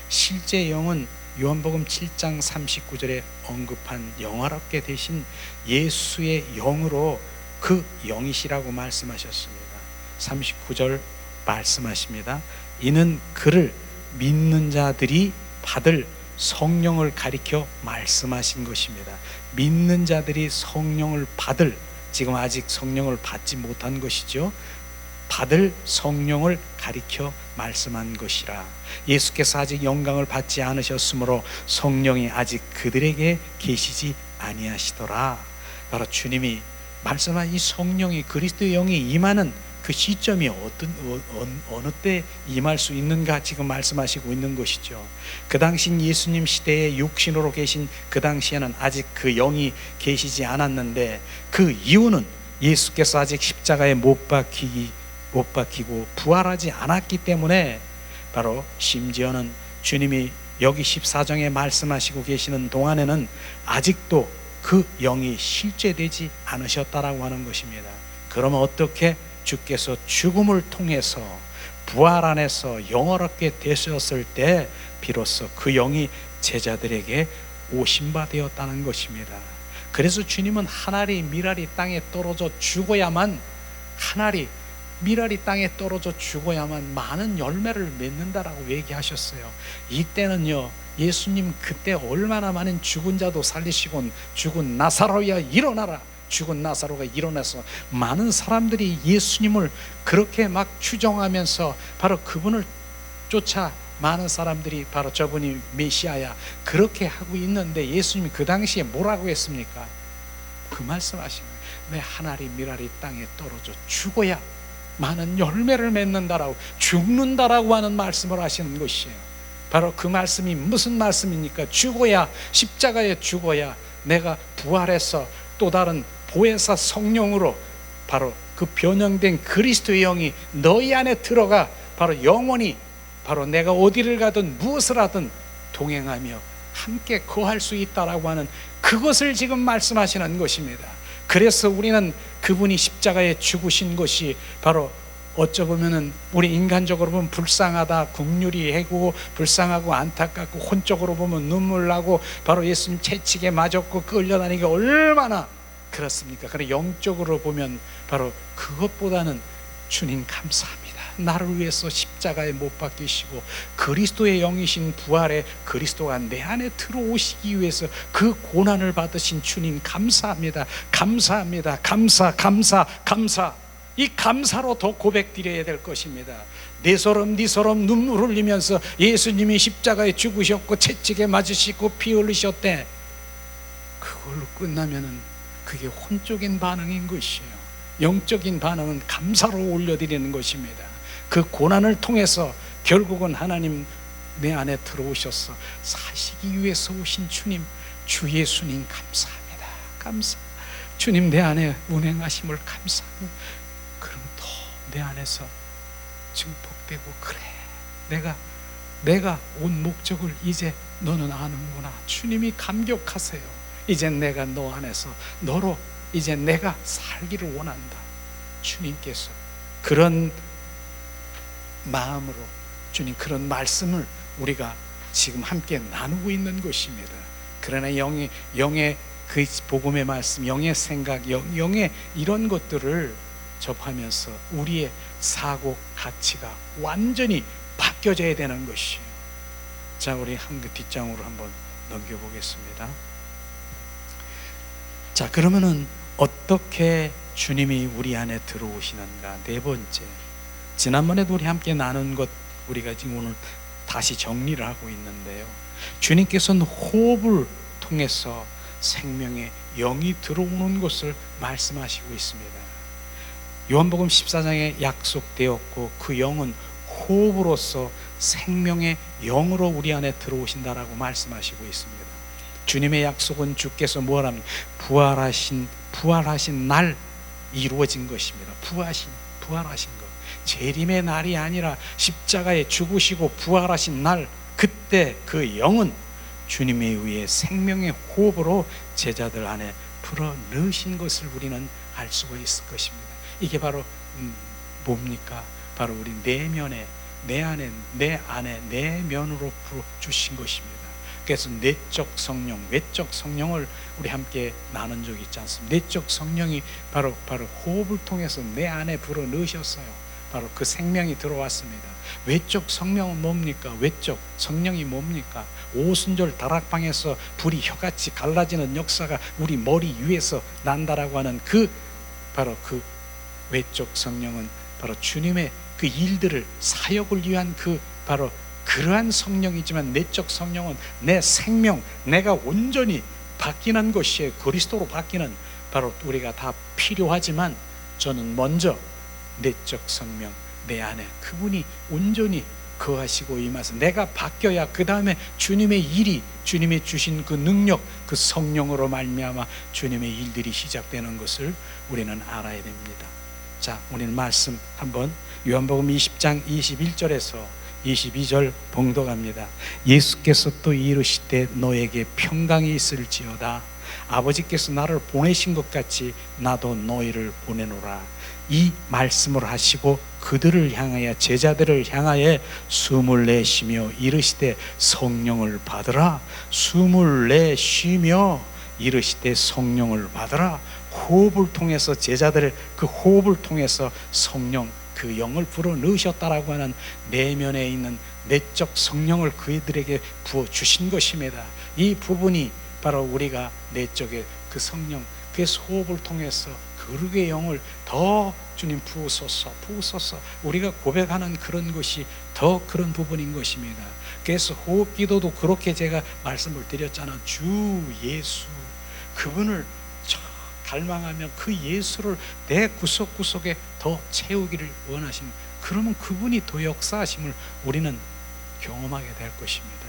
실제 영은 요한복음 7장 39절에 언급한 영화롭게 되신 예수의 영으로 그 영이시라고 말씀하셨습니다. 39절 말씀하십니다. 이는 그를 믿는 자들이 받을 성령을 가리켜 말씀하신 것입니다. 믿는 자들이 성령을 받을, 지금 아직 성령을 받지 못한 것이죠. 받을 성령을 가리켜 말씀한 것이라. 예수께서 아직 영광을 받지 않으셨으므로 성령이 아직 그들에게 계시지 아니하시더라. 바로 주님이 말씀한 이 성령이, 그리스도의 영이 임하는 그 시점이 어느 때 임할 수 있는가 지금 말씀하시고 있는 것이죠. 그 당시 예수님 시대에 육신으로 계신 그 당시에는 아직 그 영이 계시지 않았는데, 그 이유는 예수께서 아직 십자가에 못 박히고 부활하지 않았기 때문에, 바로 심지어는 주님이 여기 14장에 말씀하시고 계시는 동안에는 아직도 그 영이 실제되지 않으셨다라고 하는 것입니다. 그러면 어떻게 주께서 죽음을 통해서 부활 안에서 영원하게 되셨을 때 비로소 그 영이 제자들에게 오신 바 되었다는 것입니다. 그래서 주님은 한 알이 밀알이 땅에 떨어져 죽어야만, 밀알이 땅에 떨어져 죽어야만 많은 열매를 맺는다라고 얘기하셨어요. 이때는요, 예수님 그때 얼마나 많은 죽은 자도 살리시곤, 죽은 나사로야 일어나라, 죽은 나사로가 일어나서 많은 사람들이 예수님을 그렇게 막 추종하면서 바로 그분을 쫓아 많은 사람들이 바로 저분이 메시아야 그렇게 하고 있는데, 예수님이 그 당시에 뭐라고 했습니까? 그 말씀하신 거예요. 내 한 알이 밀알이 땅에 떨어져 죽어야 많은 열매를 맺는다라고, 죽는다라고 하는 말씀을 하시는 것이에요. 바로 그 말씀이 무슨 말씀입니까? 죽어야, 십자가에 죽어야 내가 부활해서 또 다른 보혜사 성령으로 바로 그 변형된 그리스도의 영이 너희 안에 들어가 바로 영원히, 바로 내가 어디를 가든 무엇을 하든 동행하며 함께 거할 수 있다라고 하는 그것을 지금 말씀하시는 것입니다. 그래서 우리는 그분이 십자가에 죽으신 것이 바로 어쩌 보면은 우리 인간적으로 보면 불쌍하다, 긍휼이 해고 불쌍하고 안타깝고, 혼적으로 보면 눈물 나고, 바로 예수님 채찍에 맞았고 끌려다니기 얼마나 그렇습니까? 그래 영적으로 보면 바로 그것보다는 주님 감사합니다. 나를 위해서 십자가에 못 박히시고 그리스도의 영이신 부활의 그리스도가 내 안에 들어오시기 위해서 그 고난을 받으신 주님 감사합니다. 감사합니다. 감사. 이 감사로 더 고백드려야 될 것입니다. 네 서럼 눈물 흘리면서 예수님이 십자가에 죽으셨고 채찍에 맞으시고 피 흘리셨대, 그걸로 끝나면은 그게 혼적인 반응인 것이에요. 영적인 반응은 감사로 올려드리는 것입니다. 그 고난을 통해서 결국은 하나님 내 안에 들어오셔서 사시기 위해서 오신 주님, 주 예수님 감사합니다. 주님 내 안에 운행하심을 감사합니다. 그럼 더 내 안에서 증폭되고, 그래 내가 온 목적을 이제 너는 아는구나. 주님이 감격하세요. 이제 내가 너 안에서 너로 이제 내가 살기를 원한다. 주님께서 그런 마음으로, 주님 그런 말씀을 우리가 지금 함께 나누고 있는 것입니다. 그러나 영의 그 복음의 말씀, 영의 생각, 영의 이런 것들을 접하면서 우리의 사고 가치가 완전히 바뀌어져야 되는 것이에요. 자, 우리 한 그 뒷장으로 한번 넘겨보겠습니다. 자, 그러면은 어떻게 주님이 우리 안에 들어오시는가? 네 번째, 지난번에도 우리 함께 나눈 것 우리가 지금 오늘 다시 정리를 하고 있는데요, 주님께서는 호흡을 통해서 생명의 영이 들어오는 것을 말씀하시고 있습니다. 요한복음 14장에 약속되었고 그 영은 호흡으로서 생명의 영으로 우리 안에 들어오신다라고 말씀하시고 있습니다. 주님의 약속은 주께서 뭐랍니까? 부활하신 날 이루어진 것입니다. 부활하신 것. 재림의 날이 아니라 십자가에 죽으시고 부활하신 날, 그때 그 영은 주님에 의해 생명의 호흡으로 제자들 안에 불어 넣으신 것을 우리는 알 수가 있을 것입니다. 이게 바로 뭡니까? 바로 우리 내면에, 내 안에, 내면으로 불어 주신 것입니다. 그래서 내적 성령, 외적 성령을 우리 함께 나눈 적이 있지 않습니까? 내적 성령이 바로 호흡을 통해서 내 안에 불어 넣으셨어요. 바로 그 생명이 들어왔습니다. 외적 성령은 뭡니까? 외적 성령이 뭡니까? 오순절 다락방에서 불이 혀같이 갈라지는 역사가 우리 머리 위에서 난다라고 하는 바로 그 외적 성령은 바로 주님의 그 일들을, 사역을 위한 바로 그러한 성령이지만, 내적 성령은 내 생명, 내가 온전히 바뀌는 것이에요. 그리스도로 바뀌는, 바로 우리가 다 필요하지만 저는 먼저 내적 성령, 내 안에 그분이 온전히 거하시고 임하서 내가 바뀌어야 그 다음에 주님의 일이, 주님의 주신 그 능력, 그 성령으로 말미암아 주님의 일들이 시작되는 것을 우리는 알아야 됩니다. 자, 우리는 말씀 한번 요한복음 20장 21절에서 22절 봉독합니다. 예수께서 또 이르시되 너에게 평강이 있을지어다. 아버지께서 나를 보내신 것 같이 나도 너희를 보내노라. 이 말씀을 하시고 그들을 향하여, 제자들을 향하여 숨을 내쉬며 이르시되 성령을 받으라. 숨을 내쉬며 이르시되 성령을 받으라. 호흡을 통해서, 제자들의 그 호흡을 통해서 성령, 그 영을 불어 넣으셨다라고 하는 내면에 있는 내적 성령을 그들에게 부어 주신 것입니다. 이 부분이 바로 우리가 내적의 그 성령, 그래서 호흡을 통해서 거룩의 영을 더 주님 부으소서 우리가 고백하는 그런 것이 더 그런 부분인 것입니다. 그래서 호흡 기도도 그렇게 제가 말씀을 드렸잖아. 주 예수, 그분을 갈망하며 그 예수를 내 구석구석에 더 채우기를 원하시는, 그러면 그분이 더 역사하심을 우리는 경험하게 될 것입니다.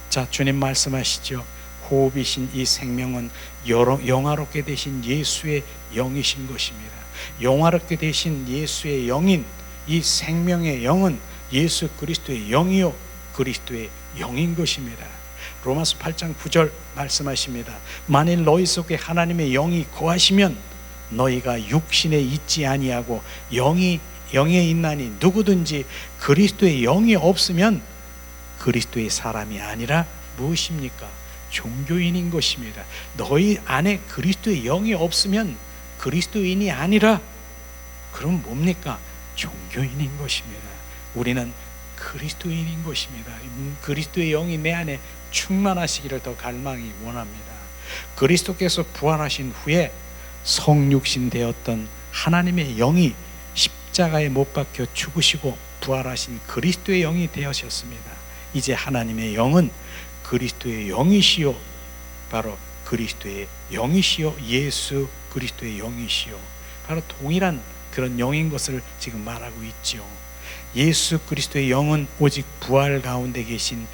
자, 주님 말씀하시죠. 호흡이신 이 생명은 영화롭게 되신 예수의 영이신 것입니다. 영화롭게 되신 예수의 영인 이 생명의 영은 예수 그리스도의 영이요 그리스도의 영인 것입니다. 로마서 8장 9절 말씀하십니다. 만일 너희 속에 하나님의 영이 거하시면 너희가 육신에 있지 아니하고 영에 있나니, 누구든지 그리스도의 영이 없으면 그리스도의 사람이 아니라 무엇입니까? 종교인인 것입니다. 너희 안에 그리스도의 영이 없으면 그리스도인이 아니라 그럼 뭡니까? 종교인인 것입니다. 우리는 그리스도인인 것입니다. 그리스도의 영이 내 안에 충만하시기를 더 갈망이 원합니다. 그리스도께서 부활하신 후에 성육신 되었던 하나님의 영이 십자가에 못 박혀 죽으시고 부활하신 그리스도의 영이 되어셨습니다. 이제 하나님의 영은 그리스도의 영이시요, 바로 그리스도의 영이시요, 예수 그리스도의 영이시요, 바로 동일한 그런 영인 것을 지금 말하고 있죠. 예수 그리스도의 영은 오직 부활 가운데 계신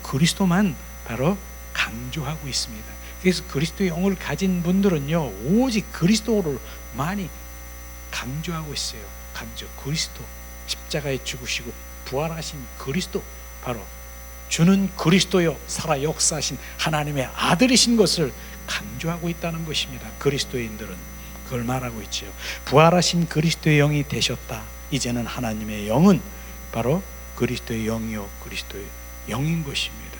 그리스도만 바로 강조하고 있습니다. 그래서 그리스도의 영을 가진 분들은요, 오직 그리스도를 많이 강조하고 있어요. 그리스도, 십자가에 죽으시고 부활하신 그리스도, 바로 주는 그리스도요 살아 역사하신 하나님의 아들이신 것을 강조하고 있다는 것입니다. 그리스도인들은 그걸 말하고 있죠. 부활하신 그리스도의 영이 되셨다. 이제는 하나님의 영은 바로 그리스도의 영이요 그리스도의 영인 것입니다.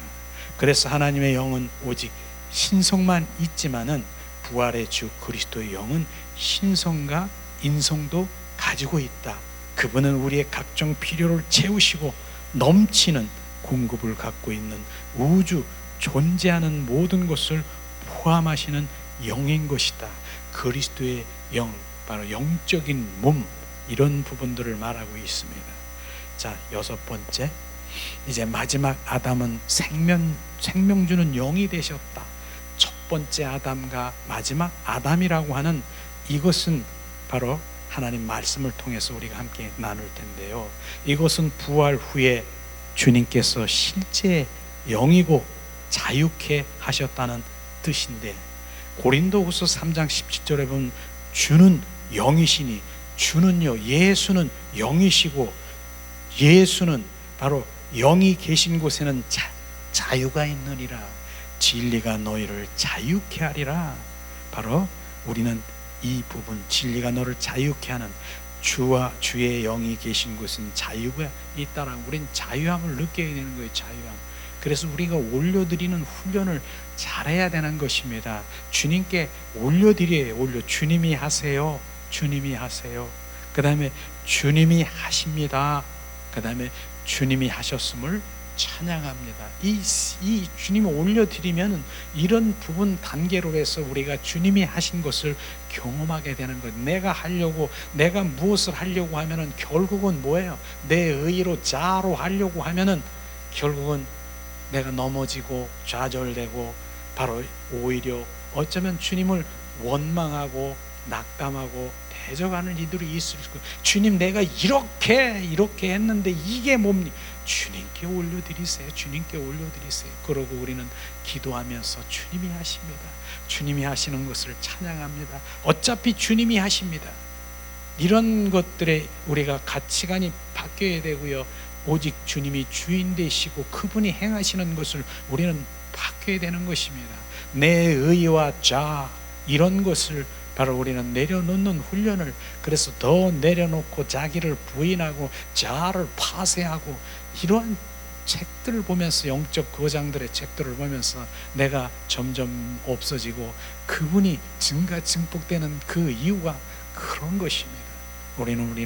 그래서 하나님의 영은 오직 신성만 있지만은 부활의 주 그리스도의 영은 신성과 인성도 가지고 있다. 그분은 우리의 각종 필요를 채우시고 넘치는 공급을 갖고 있는 우주 존재하는 모든 것을 포함하시는 영인 것이다. 그리스도의 영, 바로 영적인 몸, 이런 부분들을 말하고 있습니다. 자, 6번째, 이제 마지막 아담은 생명 주는 영이 되셨다. 첫 번째 아담과 마지막 아담이라고 하는 이것은 바로 하나님 말씀을 통해서 우리가 함께 나눌 텐데요, 이것은 부활 후에 주님께서 실제 영이고 자유케 하셨다는 뜻인데, 고린도후서 3장 17절에 보면 주는 영이시니, 주는요, 예수는 영이시고 예수는 바로 영이 계신 곳에는 자유가 있느니라. 진리가 너희를 자유케 하리라. 바로 우리는 이 부분, 진리가 너를 자유케 하는, 주와 주의 영이 계신 곳은 자유가 있다라고, 우린 자유함을 느껴야 되는 거예요. 자유함. 그래서 우리가 올려드리는 훈련을 잘해야 되는 것입니다. 주님께 올려드려요. 주님이 하세요. 주님이 하세요. 그 다음에 주님이 하십니다. 그 다음에 주님이 하셨음을 찬양합니다. 이 주님을 올려드리면 이런 부분 단계로 해서 우리가 주님이 하신 것을 경험하게 되는 거예요. 내가 무엇을 하려고 하면은 결국은 뭐예요? 내 의로 자로 하려고 하면은 결국은 내가 넘어지고 좌절되고, 바로 오히려 어쩌면 주님을 원망하고 낙담하고 대적하는 이들이 있을 거예요. 주님, 내가 이렇게 했는데 이게 뭡니까? 주님께 올려드리세요. 주님께 올려드리세요. 그러고 우리는 기도하면서 주님이 하십니다. 주님이 하시는 것을 찬양합니다. 어차피 주님이 하십니다. 이런 것들에 우리가 가치관이 바뀌어야 되고요, 오직 주님이 주인 되시고 그분이 행하시는 것을 우리는 바뀌어야 되는 것입니다. 내 의와 자, 이런 것을 바로 우리는 내려놓는 훈련을, 그래서 더 내려놓고 자기를 부인하고 자아를 파쇄하고, 이러한 책들을 보면서, 영적 거장들의 책들을 보면서 내가 점점 없어지고 그분이 증폭되는 그 이유가 그런 것입니다. 우리는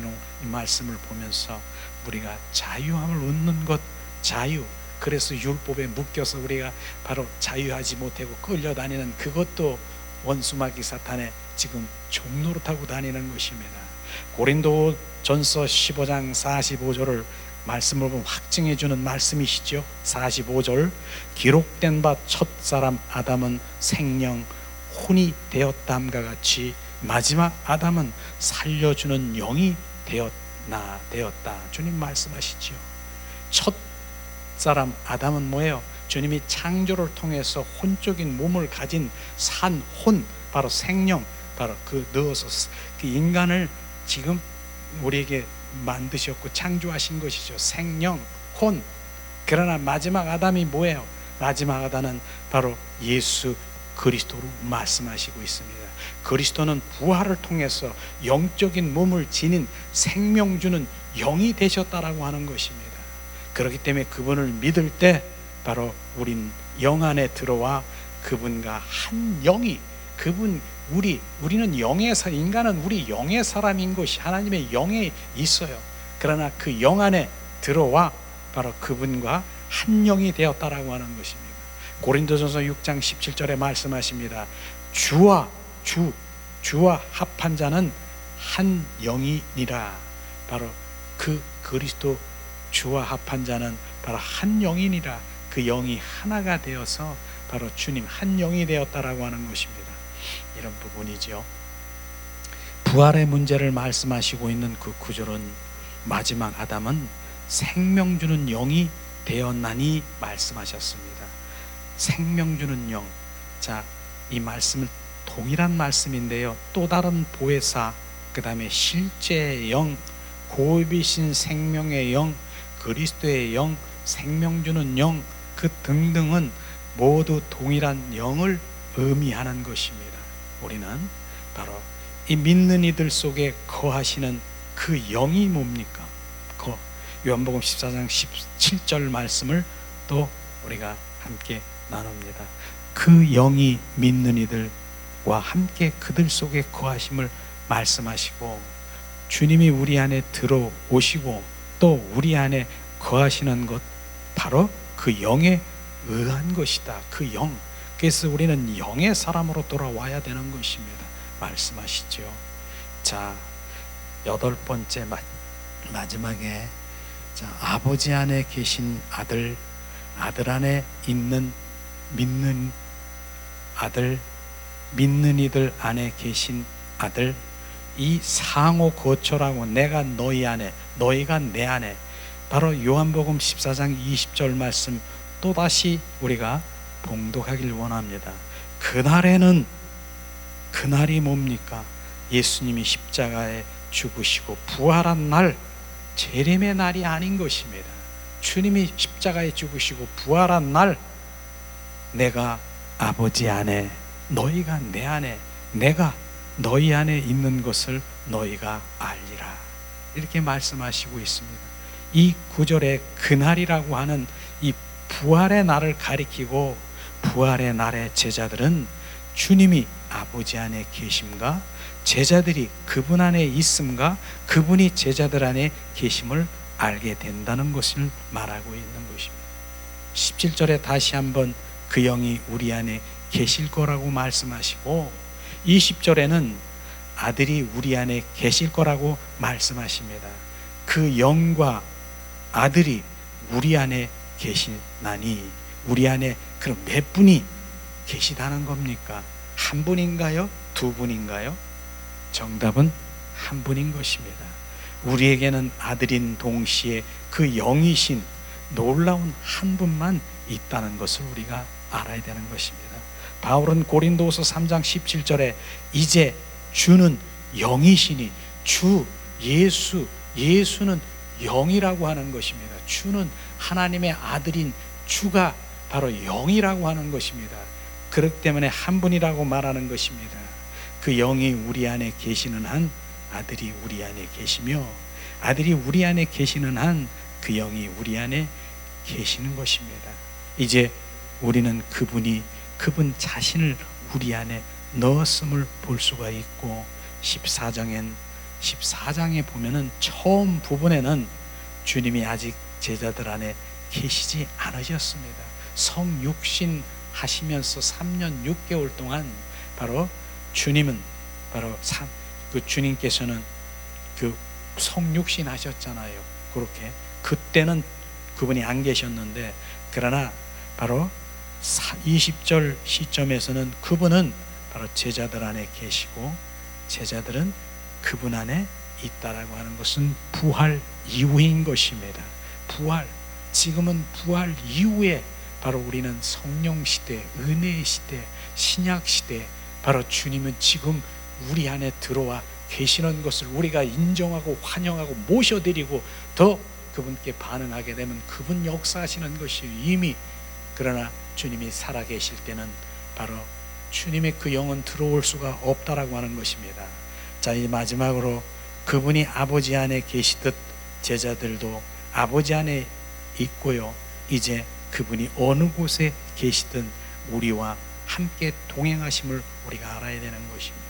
이 말씀을 보면서 우리가 자유함을 얻는 것, 자유, 그래서 율법에 묶여서 우리가 바로 자유하지 못하고 끌려다니는 그것도 원수마귀 사탄의 지금 종노릇하고 다니는 것입니다. 고린도전서 15장 45절을 말씀을 보면 확증해 주는 말씀이시죠. 45절, 기록된 바 첫사람 아담은 생명 혼이 되었담과 같이 마지막 아담은 살려주는 영이 되었다. 주님 말씀하시죠. 첫 사람 아담은 뭐예요? 주님이 창조를 통해서 혼적인 몸을 가진 산혼, 바로 생명, 바로 그 넣어서 그 인간을 지금 우리에게 만드셨고 창조하신 것이죠. 생명, 혼. 그러나 마지막 아담이 뭐예요? 마지막 아담은 바로 예수 그리스도로 말씀하시고 있습니다. 그리스도는 부활을 통해서 영적인 몸을 지닌 생명 주는 영이 되셨다라고 하는 것입니다. 그렇기 때문에 그분을 믿을 때 바로 우린 영 안에 들어와 그분과 한 영이, 우리는 영에서, 인간은 우리 영의 사람인 것이 하나님의 영에 있어요. 그러나 그 영 안에 들어와 바로 그분과 한 영이 되었다라고 하는 것입니다. 고린도전서 6장 17절에 말씀하십니다. 주와 합한 자는 한 영이니라. 바로 그 그리스도 주와 합한 자는 바로 한 영이니라. 그 영이 하나가 되어서 바로 주님 한 영이 되었다라고 하는 것입니다. 이런 부분이죠. 부활의 문제를 말씀하시고 있는 그 구절은 마지막 아담은 생명 주는 영이 되었나니 말씀하셨습니다. 생명 주는 영. 자, 이 말씀을 동일한 말씀인데요, 또 다른 보혜사, 그 다음에 실제의 영, 고비신 생명의 영, 그리스도의 영, 생명 주는 영, 그 등등은 모두 동일한 영을 의미하는 것입니다. 우리는 바로 이 믿는 이들 속에 거하시는 그 영이 뭡니까? 요한복음 14장 17절 말씀을 또 우리가 함께 나눕니다. 그 영이 믿는 이들과 함께 그들 속에 거하심을 말씀하시고, 주님이 우리 안에 들어오시고 또 우리 안에 거하시는 것, 바로 그 영에 의한 것이다. 그 영, 그래서 우리는 영의 사람으로 돌아와야 되는 것입니다. 말씀하시죠. 자, 8번째 마지막에, 자, 아버지 안에 계신 아들, 아들 안에 있는 믿는 아들, 믿는 이들 안에 계신 아들, 이 상호 거처라고, 내가 너희 안에, 너희가 내 안에. 바로 요한복음 14장 20절 말씀 또다시 우리가 봉독하길 원합니다. 그날에는, 그날이 뭡니까? 예수님이 십자가에 죽으시고 부활한 날, 재림의 날이 아닌 것입니다. 주님이 십자가에 죽으시고 부활한 날, 내가 아버지 안에, 너희가 내 안에, 내가 너희 안에 있는 것을 너희가 알리라, 이렇게 말씀하시고 있습니다. 이 구절에 그날이라고 하는 이 부활의 날을 가리키고, 부활의 날의 제자들은 주님이 아버지 안에 계심과 제자들이 그분 안에 있음과 그분이 제자들 안에 계심을 알게 된다는 것을 말하고 있는 것입니다. 17절에 다시 한번 그 영이 우리 안에 계실 거라고 말씀하시고, 20절에는 아들이 우리 안에 계실 거라고 말씀하십니다. 그 영과 아들이 우리 안에 계시나니, 우리 안에 그럼 몇 분이 계시다는 겁니까? 한 분인가요? 두 분인가요? 정답은 한 분인 것입니다. 우리에게는 아들인 동시에 그 영이신 놀라운 한 분만 있다는 것을 우리가 알아야 되는 것입니다. 바울은 고린도서 3장 17절에 이제 주는 영이시니, 주 예수는 영이라고 하는 것입니다. 주는 하나님의 아들인 주가 바로 영이라고 하는 것입니다. 그렇기 때문에 한 분이라고 말하는 것입니다. 그 영이 우리 안에 계시는 한 아들이 우리 안에 계시며, 아들이 우리 안에 계시는 한 그 영이 우리 안에 계시는 것입니다. 이제 우리는 그분 자신을 우리 안에 넣었음을 볼 수가 있고, 14장에 보면은 처음 부분에는 주님이 아직 제자들 안에 계시지 않으셨습니다. 성육신 하시면서 3년 6개월 동안 바로 주님은 그 주님께서는 그 성육신 하셨잖아요. 그렇게 그때는 그분이 안 계셨는데, 그러나 바로 20절 시점에서는 그분은 바로 제자들 안에 계시고 제자들은 그분 안에 있다라고 하는 것은 부활 이후인 것입니다. 지금은 부활 이후에 바로 우리는 성령 시대, 은혜의 시대, 신약 시대, 바로 주님은 지금 우리 안에 들어와 계시는 것을 우리가 인정하고 환영하고 모셔드리고 더 그분께 반응하게 되면 그분 역사하시는 것이 이미, 그러나 주님이 살아계실 때는 바로 주님의 그 영은 들어올 수가 없다라고 하는 것입니다. 자, 이 마지막으로 그분이 아버지 안에 계시듯 제자들도 아버지 안에 있고요, 이제 그분이 어느 곳에 계시든 우리와 함께 동행하심을 우리가 알아야 되는 것입니다.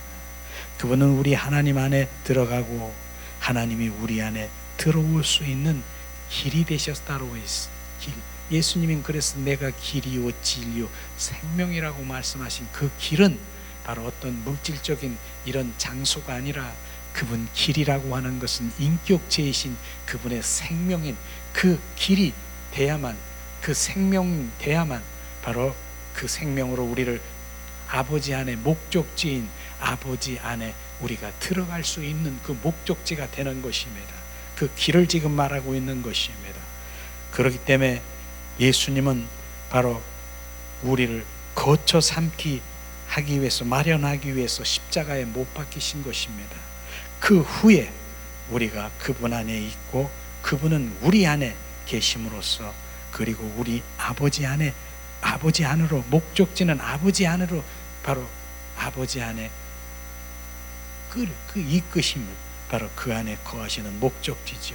그분은 우리 하나님 안에 들어가고 하나님이 우리 안에 들어올 수 있는 길이 되셨다고 했습니다. 예수님은 그래서 내가 길이요 진리요 생명이라고 말씀하신 그 길은 바로 어떤 물질적인 이런 장소가 아니라, 그분 길이라고 하는 것은 인격체이신 그분의 생명인 그 길이 돼야만, 그 생명 돼야만 바로 그 생명으로 우리를 아버지 안에 목적지인 아버지 안에 우리가 들어갈 수 있는 그 목적지가 되는 것입니다. 그 길을 지금 말하고 있는 것입니다. 그렇기 때문에 예수님은 바로 우리를 거처 삼기 하기 위해서, 마련하기 위해서 십자가에 못 박히신 것입니다. 그 후에 우리가 그분 안에 있고 그분은 우리 안에 계심으로써, 그리고 우리 아버지 안으로, 목적지는 아버지 안으로, 바로 아버지 안에 그 이끄심을 바로 그 안에 거하시는 목적지죠.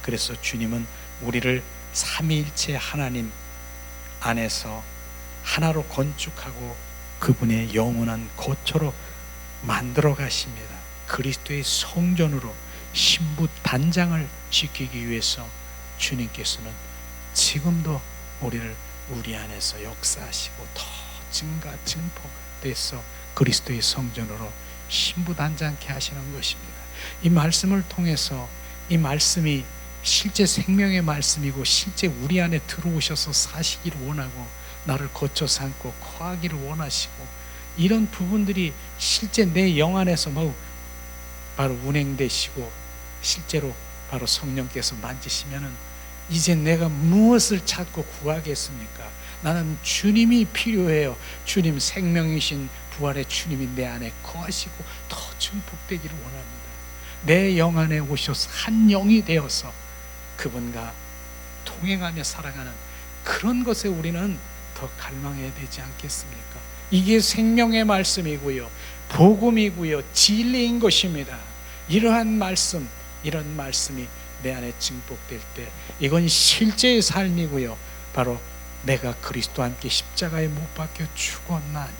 그래서 주님은 우리를 삼위일체 하나님 안에서 하나로 건축하고 그분의 영원한 거처로 만들어 가십니다. 그리스도의 성전으로 신부 단장을 시키기 위해서 주님께서는 지금도 우리를 우리 안에서 역사하시고 더 증폭돼서 그리스도의 성전으로 신부단장케 하시는 것입니다. 이 말씀을 통해서 이 말씀이 실제 생명의 말씀이고 실제 우리 안에 들어오셔서 사시기를 원하고 나를 거쳐 삼고 거하기를 원하시고 이런 부분들이 실제 내 영 안에서 바로 운행되시고 실제로 바로 성령께서 만지시면은 이제 내가 무엇을 찾고 구하겠습니까? 나는 주님이 필요해요. 주님 생명이신 부활의 주님이 내 안에 거하시고 더 증폭되기를 원합니다. 내 영 안에 오셔서 한 영이 되어서 그분과 동행하며 살아가는 그런 것에 우리는 더 갈망해야 되지 않겠습니까? 이게 생명의 말씀이고요, 복음이고요, 진리인 것입니다. 이러한 말씀, 이런 말씀이 내 안에 증폭될 때 이건 실제의 삶이고요, 바로 내가 그리스도와 함께 십자가에 못 박혀 죽었나니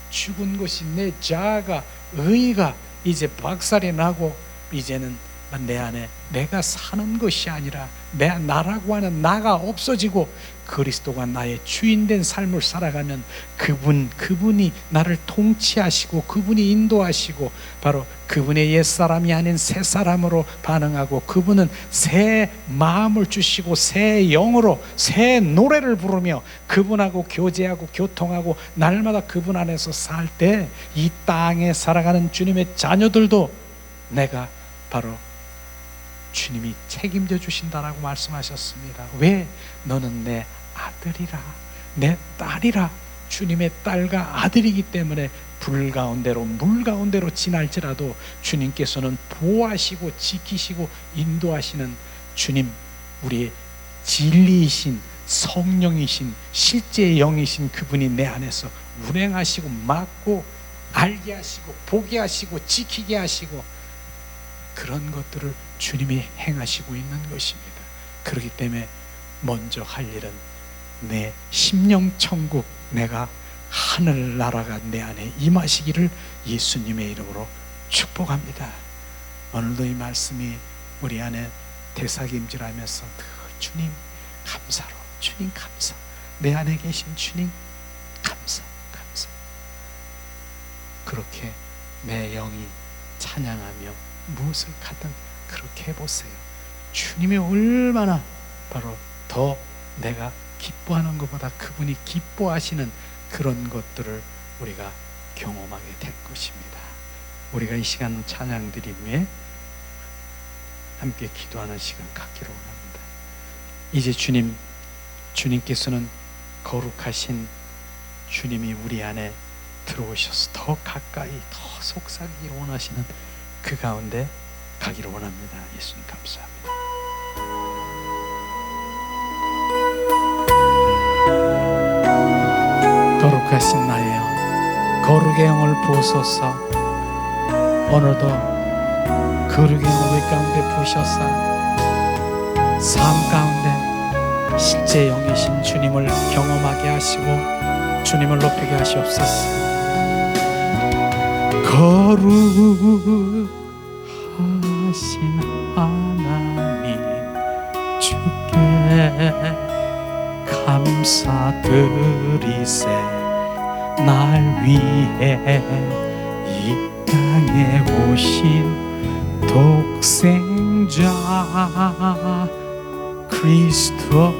죽은 것이 내 자아가, 의가 이제 박살이 나고 이제는 내 안에 내가 사는 것이 아니라 나라고 하는 나가 없어지고 그리스도가 나의 주인된 삶을 살아가면 그분이 나를 통치하시고 그분이 인도하시고 바로 그분의 옛사람이 아닌 새 사람으로 반응하고 그분은 새 마음을 주시고 새 영으로 새 노래를 부르며 그분하고 교제하고 교통하고 날마다 그분 안에서 살 때 이 땅에 살아가는 주님의 자녀들도 내가 바로 주님이 책임져 주신다라고 말씀하셨습니다. 왜? 너는 내 아들이라, 내 딸이라. 주님의 딸과 아들이기 때문에 불 가운데로 물 가운데로 지날지라도 주님께서는 보호하시고 지키시고 인도하시는 주님, 우리의 진리이신 성령이신 실제의 영이신 그분이 내 안에서 운행하시고 막고 알게 하시고 보게 하시고 지키게 하시고 그런 것들을 주님이 행하시고 있는 것입니다. 그렇기 때문에 먼저 할 일은 내 심령천국, 내가 하늘나라가 내 안에 임하시기를 예수님의 이름으로 축복합니다. 오늘도 이 말씀이 우리 안에 되새김질하면서 주님 감사로, 주님 감사, 내 안에 계신 주님 감사, 감사. 그렇게 내 영이 찬양하며 무엇을 가든 그렇게 해보세요. 주님이 얼마나 바로 더 내가 기뻐하는 것보다 그분이 기뻐하시는 그런 것들을 우리가 경험하게 될 것입니다. 우리가 이 시간 찬양 드림에 함께 기도하는 시간 갖기를 원합니다. 이제 주님께서는 거룩하신 주님이 우리 안에 들어오셔서 더 가까이 더 속삭이기를 원하시는 그 가운데 가기를 원합니다. 예수님 감사합니다. 거룩하신 나의 영, 거룩의 영을 부으소서. 오늘도 거룩의 영을 우리 가운데 부으셔서 삶 가운데 실제 영이신 주님을 경험하게 하시고 주님을 높이게 하시옵소서. 거룩하신 하나님 주께 감사드리세. 날 위해 이 땅에 오신 독생자 그리스도,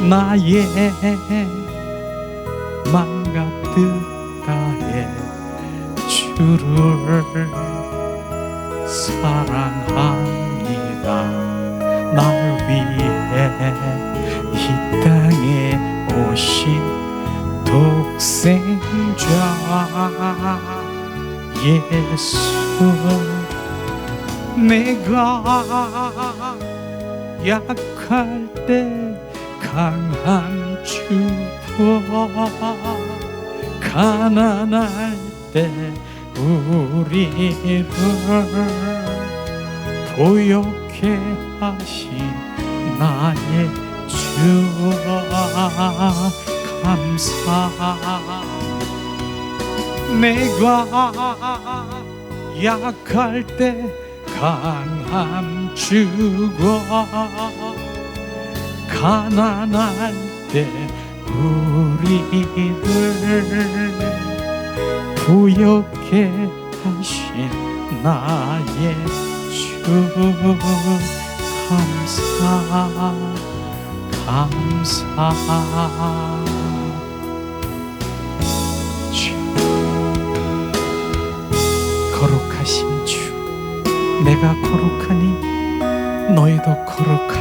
나의 맘 가득하게 주를 사랑합니다. 날 위해 이 땅에 오신 독생자 예수, 내가 약할 때 강한 주도, 가난할 때 우리를 보였게 하신 나의 주 감사. 내가 약할 때 강함 주고 가난할 때 우리를 부욕해 하신 나의 주 감사 주 거룩하신 주 내가 거룩하니 너희도 거룩하라.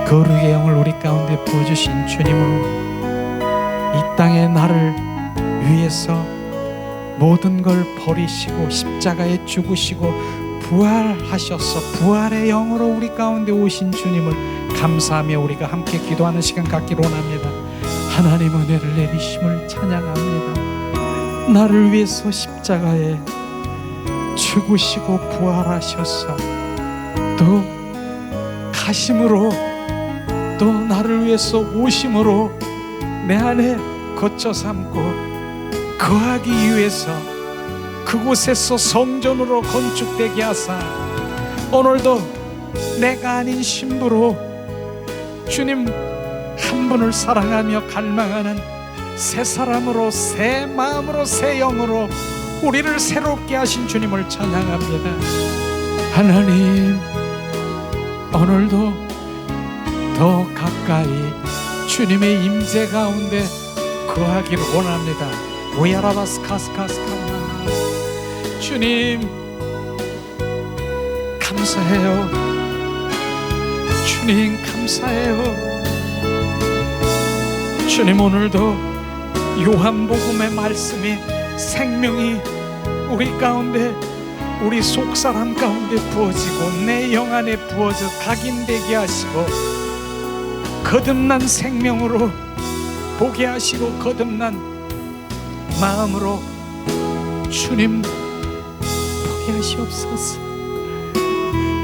거룩의 영을 우리 가운데 부어주신 주님을 이 땅에 나를 위해서 모든 걸 버리시고 십자가에 죽으시고 부활하셔서 부활의 영으로 우리 가운데 오신 주님을 감사하며 우리가 함께 기도하는 시간 갖기로 원합니다. 하나님 은혜를 내리심을 찬양합니다. 나를 위해서 십자가에 죽으시고 부활하셔서 또 가심으로 또 나를 위해서 오심으로 내 안에 거처 삼고 거하기 위해서 그곳에서 성전으로 건축되게 하사 오늘도 내가 아닌 신부로 주님 한 분을 사랑하며 갈망하는 새 사람으로 새 마음으로 새 영으로 우리를 새롭게 하신 주님을 찬양합니다. 하나님 오늘도 더 가까이 주님의 임재 가운데 거하기를 원합니다. 오야라바스카스카스카나 주님 감사해요. 주님 감사해요. 주님 오늘도 요한복음의 말씀이 생명이 우리 가운데 우리 속사람 가운데 부어지고 내 영 안에 부어져 각인되게 하시고 거듭난 생명으로 보게 하시고 거듭난 마음으로 주님 보게 하시옵소서.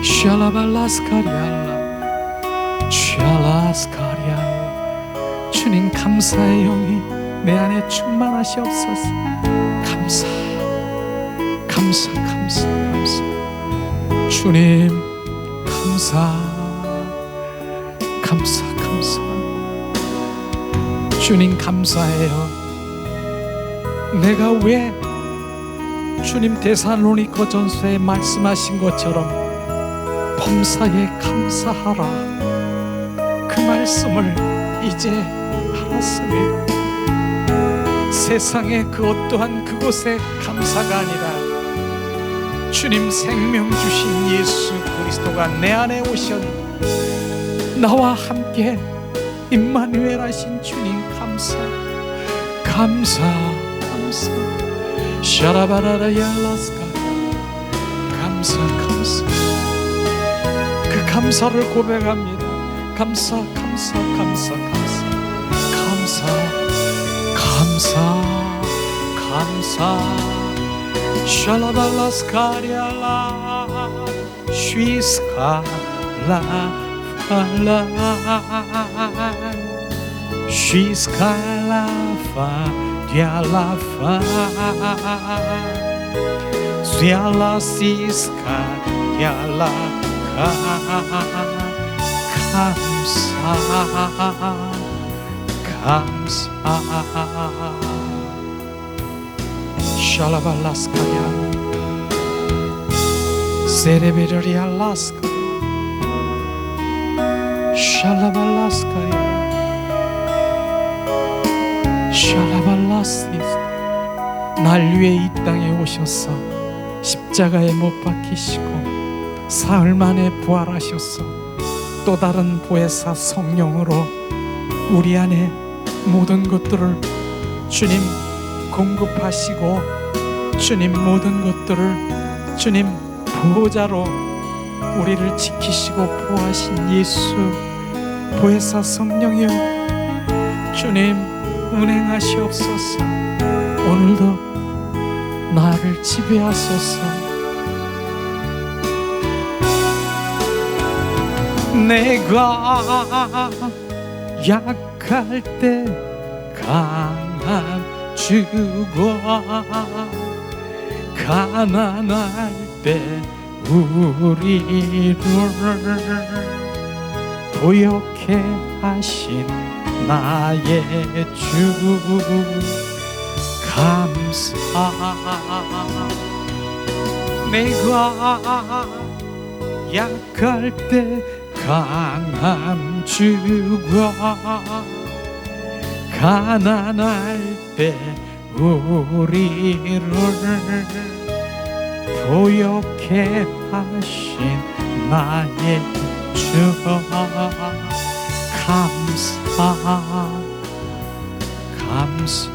샬라발라스카리알라 샬라스카리알라 주님 감사의 영이 내 안에 충만하시옵소서. 감사 감사 감사 감사 주님 감사 감사 감사 주님 감사해요. 내가 왜 주님 데살로니가 전서에 말씀하신 것처럼 범사에 감사하라 그 말씀을 이제 알았습니다. 세상의 그 어떠한 그곳에 감사가 아니라 주님 생명 주신 예수 그리스도가 내 안에 오셨 나와 함께 임마누엘 하신 주님 감사 감사 감사 샤라바라라얄라스카 감사 감사 그 감사를 고백합니다. 감사 감사 감사 감사 감사 감사 감사 샬라발라스카리알라 쉬스카라 팔라 쉬스카라파 디알라파 스얄라시스카 디알라카 감사 감사 샬라발라스카야 세레베르리알라스카 샬라발라스카야 샬라발라시스 날 위해 이 땅에 오셔서 십자가에 못 박히시고 사흘 만에 부활하셔서 또 다른 보혜사 성령으로 우리 안에 모든 것들을 주님 공급하시고 주님 모든 것들을 주님 보호자로 우리를 지키시고 보호하신 예수 보혜사 성령이여 주님 운행하시옵소서. 오늘도 나를 지배하소서. 내가 약할 때 강한 주가 가난할 때 우리를 보역해 하신 나의 주 감사. 내가 약할 때 강함 주고 가난할 때 우리를 부욕해 하신 나의 주 감사 감사.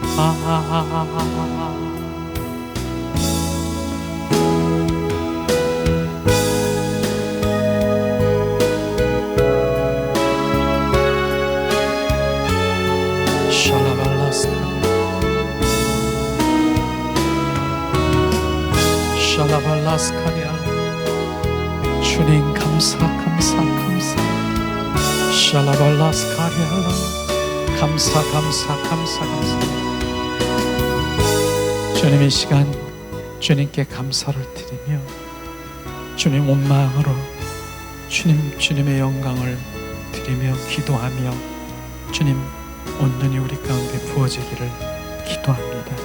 샬라발라스카리아. 주님 감사 감사 감사. 샬라발라스카리아. 감사 감사 감사 감사. 주님 이 시간 주님께 감사를 드리며 주님 온 마음으로 주님의 영광을 드리며 기도하며 주님 온전히 우리 가운데 부어지기를 기도합니다.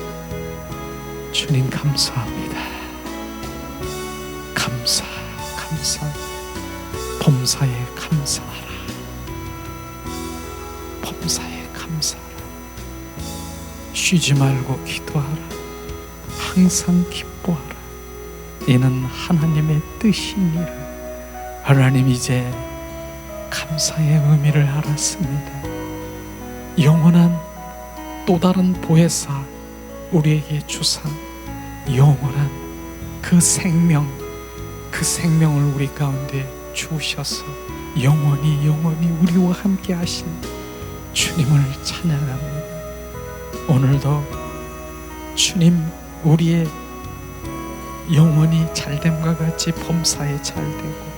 주님 감사합니다. 감사 감사. 범사에 감사하라. 범사에 감사하라. 쉬지 말고 기도하라. 항상 기뻐하라. 이는 하나님의 뜻이니라. 하나님 이제 감사의 의미를 알았습니다. 영원한 또 다른 보혜사 우리에게 주사 영원한 그 생명을 우리 가운데 주셔서 영원히 우리와 함께 하신 주님을 찬양합니다. 오늘도 주님 우리의 영원히 잘됨과 같이 범사에 잘되고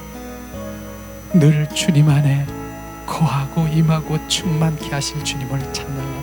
늘 주님 안에 거하고 임하고 충만케 하실 주님을 찬양합니다.